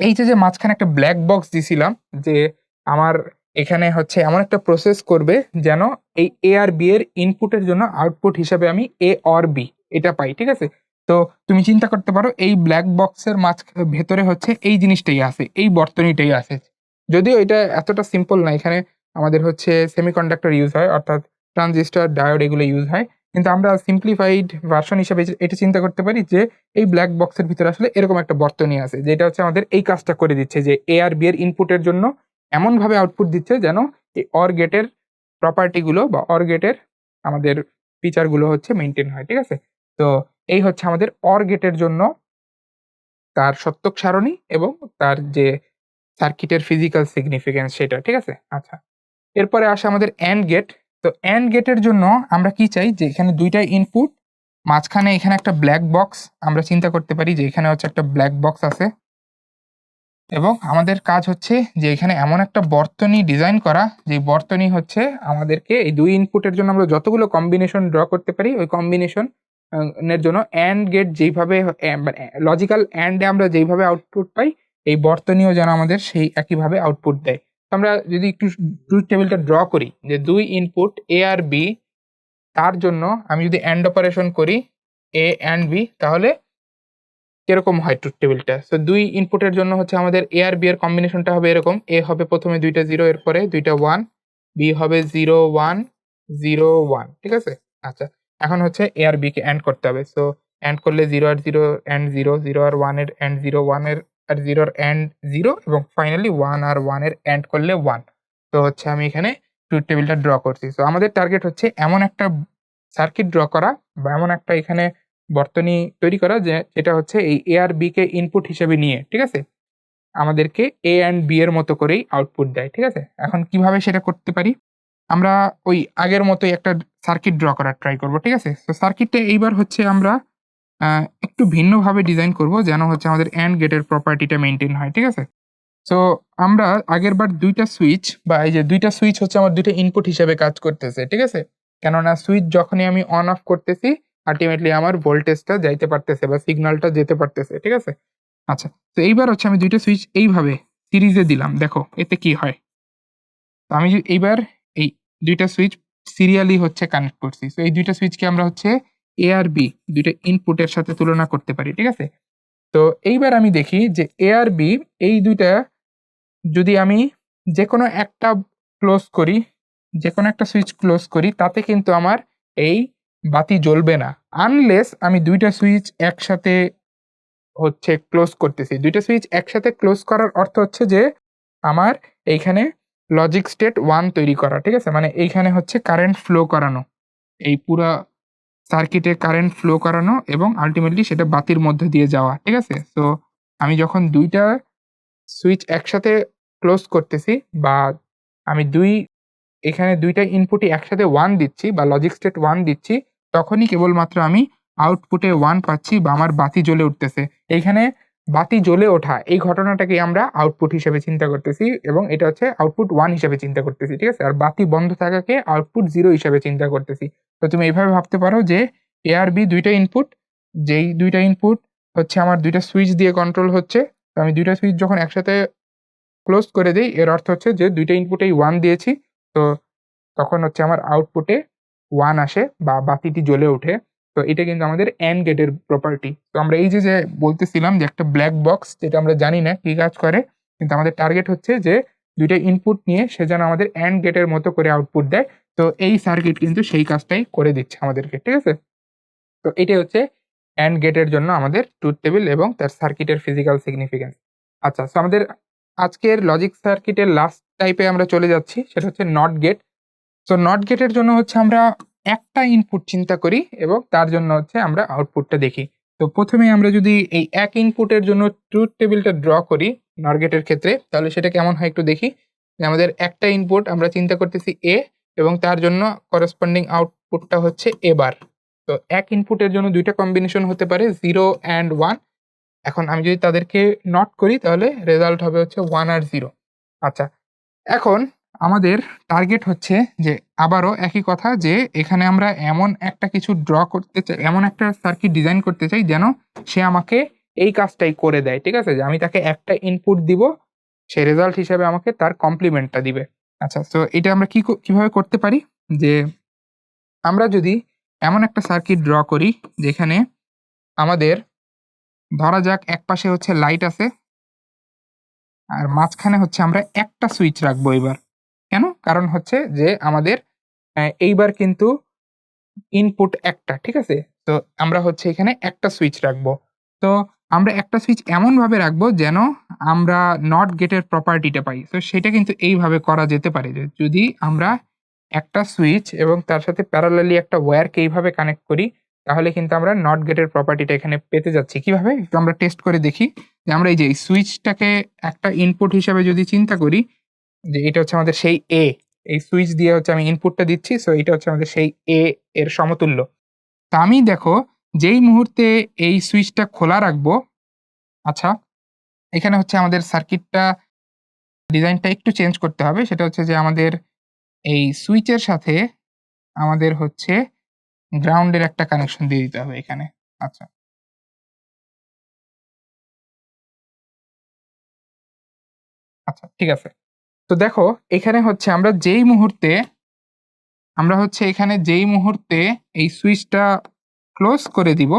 এই যে মাঝখানে একটা ব্ল্যাক বক্স দিছিলাম যে আমার এখানে হচ্ছে এমন একটা প্রসেস করবে যেন এই এ আর বি এর ইনপুটের জন্য আউটপুট হিসাবে আমি এ অর বি এটা পাই। ঠিক আছে? তো তুমি চিন্তা করতে পারো এই ব্ল্যাক বক্সের ভেতরে হচ্ছে এই জিনিসটাই আছে, এই বর্তনীটাই আছে। যদিও এটা এতটা সিম্পল না, এখানে আমাদের হচ্ছে সেমিকন্ডাক্টর ইউজ হয়, অর্থাৎ ট্রানজিস্টর, ডায়োড এগুলো ইউজ হয়। কিন্তু আমরা সিম্পলিফাইড ভার্সন হিসাবে এটা চিন্তা করতে পারি যে এই ব্ল্যাক বক্সের ভিতরে আসলে এরকম একটা বর্তনী আছে যেটা হচ্ছে আমাদের এই কাজটা করে দিচ্ছে যে এ আর বি এর ইনপুটের জন্য এমনভাবে আউটপুট দিচ্ছে যেন এই অর গেটের প্রপার্টিগুলো বা অর গেটের আমাদের ফিচারগুলো হচ্ছে মেনটেন হয়। ঠিক আছে? তো এই হচ্ছে আমাদের অর গেটের জন্য তার সত্যক সারণী এবং তার যে সার্কিটের ফিজিক্যাল সিগনিফিকেন্স সেটা। ঠিক আছে? আচ্ছা, এরপরে আসে আমাদের অ্যান্ড গেট। তো অ্যান্ড গেটের জন্য আমরা কি চাই যে এখানে দুইটাই ইনপুট, মাঝখানে এখানে একটা ব্ল্যাক বক্স। আমরা চিন্তা করতে পারি যে এখানে হচ্ছে একটা ব্ল্যাক বক্স আছে এবং আমাদের কাজ হচ্ছে যে এখানে এমন একটা বর্তনী ডিজাইন করা যে বর্তনী হচ্ছে আমাদেরকে এই 2 ইনপুটের জন্য আমরা যতগুলো কম্বিনেশন ড্র করতে পারি ওই কম্বিনেশন এর জন্য অ্যান্ড গেট যেইভাবে লজিক্যাল অ্যান্ডে আমরা যেইভাবে আউটপুট পাই এই বর্তনীও যেন আমাদের সেই একইভাবে আউটপুট দেয়। তো আমরা যদি একটু ট্রুথ টেবিলটা ড্র করি যে 2 ইনপুট এ আর বি, তার জন্য আমি যদি অ্যান্ড অপারেশন করি এ অ্যান্ড বি তাহলে কিরকম হয় ট্রুথ টেবিলটা? সো 2 ইনপুটের জন্য হচ্ছে আমাদের এ আর বি এর কম্বিনেশনটা হবে এরকম। এ হবে প্রথমে 2টা 0 এরপরে 2টা 1, বি হবে 0 1 0 1। ঠিক আছে? আচ্ছা, এখন হচ্ছে এ আর বি কে অ্যান্ড করতে হবে। সো অ্যান্ড করলে 0 আর 0 অ্যান্ড 0, 0 আর 1 এর অ্যান্ড 0, 1 এর আর 0 এর অ্যান্ড 0 এবং ফাইনালি 1 আর 1 এর অ্যান্ড করলে 1। তো হচ্ছে আমি এখানে ট্রুথ টেবিলটা ড্র করছি। সো আমাদের টার্গেট হচ্ছে এমন একটা সার্কিট ড্র করা বা এমন একটা এখানে বর্তনী তৈরি করা যে এটা হচ্ছে এই এ আর বি কে ইনপুট হিসেবে নিয়ে, ঠিক আছে, আমাদেরকে এ অ্যান্ড বি এর মতো করেই আউটপুট দেয়। ঠিক আছে? এখন কিভাবে সেটা করতে পারি? আমরা ওই আগের মতোই একটা সার্কিট ড্র করার ট্রাই করব। ঠিক আছে? তো সার্কিটটা এইবার হচ্ছে আমরা একটু ভিন্নভাবে ডিজাইন করব যেন হচ্ছে আমাদের অ্যান্ড গেটের প্রপার্টিটা মেইনটেইন হয়। ঠিক আছে? সো আমরা আগেরবার 2টা সুইচ বা এই যে 2টা সুইচ হচ্ছে আমার 2টা ইনপুট হিসেবে কাজ করতেছে। ঠিক আছে? কেননা সুইচ যখনই আমি অন অফ করতেছি আল্টিমেটলি আমার ভোল্টেজটা যাইতে পারতেছে বা সিগন্যালটা যেতে পারতেছে। ঠিক আছে? আচ্ছা, তো এইবার হচ্ছে আমি 2টা সুইচ এইভাবে সিরিজে দিলাম। দেখো এতে কি হয়? তো আমি এইবার এই 2টা সুইচ সিরিয়ালি হচ্ছে কানেক্ট করছি। সো এই 2টা সুইচকে আমরা হচ্ছে এ আর বি 2টা ইনপুটের সাথে তুলনা করতে পারি। ঠিক আছে? তো এইবার আমি দেখি যে এ আর বি এই 2টা যদি আমি যেকোনো একটা ক্লোজ করি, যেকোনো একটা সুইচ ক্লোজ করি তাতে কিন্তু আমার এই বাতি জ্বলবে না। আনলেস আমি 2টা সুইচ একসাথে হচ্ছে ক্লোজ করতেছি। 2টা সুইচ একসাথে ক্লোজ করার অর্থ হচ্ছে যে আমার এইখানে লজিক স্টেট 1 তৈরি করা। ঠিক আছে? মানে এইখানে হচ্ছে কারেন্ট ফ্লো করানো। এই পুরা সার্কিটে কারেন্ট ফ্লো করানো এবং আল্টিমেটলি সেটা বাতির মধ্যে দিয়ে যাওয়া। ঠিক আছে? সো আমি যখন 2টা সুইচ একসাথে ক্লোজ করতেছি বা আমি এখানে 2টা ইনপুটই একসাথে 1 দিচ্ছি বা লজিক স্টেট 1 দিচ্ছি, তখনই কেবলমাত্র আমি আউটপুটে 1 পাচ্ছি বা আমার বাতি জ্বলে উঠতেছে। এইখানে বাতি জ্বলে ওঠা এই ঘটনাটাকেই আমরা আউটপুট হিসেবে চিন্তা করতেছি এবং এটা হচ্ছে আউটপুট 1 হিসেবে চিন্তা করতেছি। ঠিক আছে? আর বাতি বন্ধ থাকাকে আউটপুট 0 হিসেবে চিন্তা করতেছি। তো তুমি এভাবে ভাবতে পারো যে এ আর বি 2টা ইনপুট, যেই 2টা ইনপুট হচ্ছে আমার 2টা সুইচ দিয়ে কন্ট্রোল হচ্ছে। তো আমি 2টা সুইচ যখন একসাথে ক্লোজ করে দেই এর অর্থ হচ্ছে যে 2টা ইনপুটেই 1 দিয়েছি। তো তখন হচ্ছে আমার আউটপুটে 1 আসে বা বাতিটি জ্বলে ওঠে। তো এটা কিন্তু আমাদের AND গেটের প্রপার্টি। তো আমরা এই যে বলতেছিলাম যে একটা ব্ল্যাক বক্স যেটা আমরা জানি না কি কাজ করে। কিন্তু আমাদের টার্গেট হচ্ছে যে দুইটা ইনপুট নিয়ে সে যেন আমাদের অ্যান্ড গেটের মতো করে আউটপুট দেয়। তো এই সার্কিট কিন্তু সেই কাজটাই করে দিচ্ছে আমাদেরকে, ঠিক আছে? তো এটাই হচ্ছে অ্যান্ড গেটের জন্য আমাদের ট্রুথ টেবিল এবং তার সার্কিটের ফিজিক্যাল সিগনিফিকেন্স। আচ্ছা, সো আমাদের আজকের লজিক সার্কিটের লাস্ট টাইপে আমরা চলে যাচ্ছি, সেটা হচ্ছে নট গেট। সো নট গেটের জন্য হচ্ছে আমরা একটা ইনপুট চিন্তা করি এবং তার জন্য হচ্ছে আমরা আউটপুটটা দেখি। তো প্রথমে আমরা যদি এই এক ইনপুটের জন্য ট্রুথ টেবিলটা ড্র করি নট গেটের ক্ষেত্রে, তাহলে সেটা কেমন হয় একটু দেখি। যে আমাদের একটা ইনপুট আমরা চিন্তা করতেছি এ এবং তার জন্য করেসপন্ডিং আউটপুটটা হচ্ছে এ বার। তো এক ইনপুটের জন্য দুইটা কম্বিনেশন হতে পারে 0 অ্যান্ড 1। এখন আমি যদি তাদেরকে নট করি তাহলে রেজাল্ট হবে হচ্ছে 1 আর 0। আচ্ছা, এখন আমাদের টার্গেট হচ্ছে যে আবারও একই কথা, যে এখানে আমরা এমন একটা কিছু ড্র করতে চাই, এমন একটা সার্কিট ডিজাইন করতে চাই যেন সে আমাকে এই কাজটাই করে দেয়, ঠিক আছে? যে আমি তাকে একটা ইনপুট দিব, সে রেজাল্ট হিসেবে আমাকে তার কমপ্লিমেন্টটা দিবে। আচ্ছা, তো এটা আমরা কিভাবে করতে পারি, যে আমরা যদি এমন একটা সার্কিট ড্র করি যেখানে আমাদের ধরা যাক একপাশে হচ্ছে লাইট আছে আর মাঝখানে হচ্ছে আমরা একটা সুইচ রাখবো এবার। কেন? কারণ হচ্ছে যে আমাদের এইবার কিন্তু ইনপুট একটা, ঠিক আছে? তো আমরা হচ্ছে এখানে একটা সুইচ রাখবো। তো আমরা একটা সুইচ এমনভাবে রাখবো যেন আমরা নট গেটের প্রপার্টিটা পাই। তো সেটা কিন্তু এইভাবে করা যেতে পারে যে যদি আমরা একটা সুইচ এবং তার সাথে প্যারালালি একটা ওয়্যারকে এইভাবে কানেক্ট করি, তাহলে কিন্তু আমরা নট গেটের প্রপার্টিটা এখানে পেতে যাচ্ছি। কিভাবে? একটু আমরা টেস্ট করে দেখি। যে আমরা এই যে এই সুইচটাকে একটা ইনপুট হিসাবে যদি চিন্তা করি, যে এটা হচ্ছে আমাদের সেই এ, এই সুইচ দিয়ে হচ্ছে আমি ইনপুটটা দিচ্ছি। সো এটা হচ্ছে আমাদের সেই এ এর সমতুল্য। তা আমি দেখো যেই মুহূর্তে এই সুইচটা খোলা রাখবো, আচ্ছা, এখানে হচ্ছে আমাদের সার্কিটটা ডিজাইনটা একটু চেঞ্জ করতে হবে। সেটা হচ্ছে যে আমাদের এই সুইচের সাথে আমাদের হচ্ছে গ্রাউন্ডের একটা কানেকশন দিয়ে দিতে হবে এখানে। আচ্ছা, আচ্ছা, ঠিক আছে। তো দেখো এখানে হচ্ছে যেই মুহূর্তে এই সুইচটা ক্লোজ করে দিব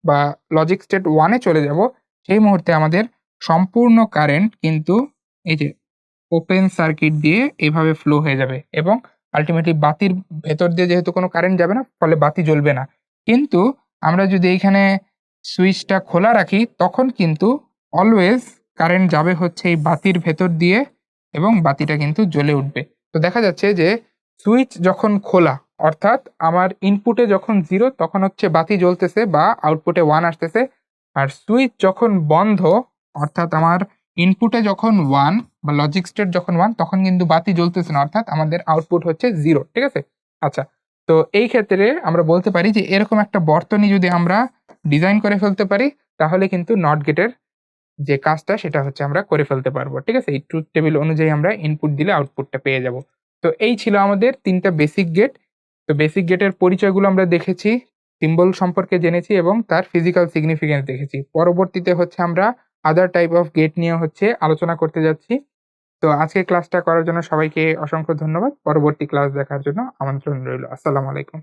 বা লজিক স্টেট 1 এ চলে যাব, সেই মুহূর্তে আমাদের সম্পূর্ণ কারেন্ট কিন্তু এই যে ওপেন সার্কিট দিয়ে এভাবে ফ্লো হয়ে যাবে এবং আল্টিমেটলি বাতির ভেতর দিয়ে যেহেতু কোনো কারেন্ট যাবে না, ফলে বাতি জ্বলবে না। কিন্তু আমরা যদি এইখানে সুইচটা খোলা রাখি তখন কিন্তু অলওয়েজ কারেন্ট যাবে হচ্ছে এই বাতির ভেতর দিয়ে এবং বাতিটা কিন্তু জ্বলে উঠবে। তো দেখা যাচ্ছে যে সুইচ যখন খোলা, অর্থাৎ আমার ইনপুটে যখন 0 তখন হচ্ছে বাতি জ্বলতেছে বা আউটপুটে 1 আসতেছে। আর সুইচ যখন বন্ধ, অর্থাৎ আমার ইনপুটে যখন 1 বা লজিক স্টেট যখন 1 তখন কিন্তু বাতি জ্বলতেছে না, অর্থাৎ আমাদের আউটপুট হচ্ছে 0, ঠিক আছে? আচ্ছা, তো এই ক্ষেত্রে আমরা বলতে পারি যে এরকম একটা বর্তনী যদি আমরা ডিজাইন করে ফেলতে পারি, তাহলে কিন্তু নট গেটের যে কাজটা সেটা হচ্ছে আমরা করে ফেলতে পারবো, ঠিক আছে? এই ট্রুথ টেবিল অনুযায়ী আমরা ইনপুট দিলে আউটপুটটা পেয়ে যাব। তো এই ছিল আমাদের 3টা বেসিক গেট। তো বেসিক গেটের পরিচয়গুলো আমরা দেখেছি, সিম্বল সম্পর্কে জেনেছি এবং তার ফিজিক্যাল সিগনিফিকেন্স দেখেছি। পরবর্তীতে হচ্ছে আমরা আদার টাইপ অফ গেট নিয়ে হচ্ছে আলোচনা করতে যাচ্ছি। তো আজকে ক্লাসটা করার জন্য সবাইকে অসংখ্য ধন্যবাদ। পরবর্তী ক্লাস দেখার জন্য আমন্ত্রণ রইল। আসসালামু আলাইকুম।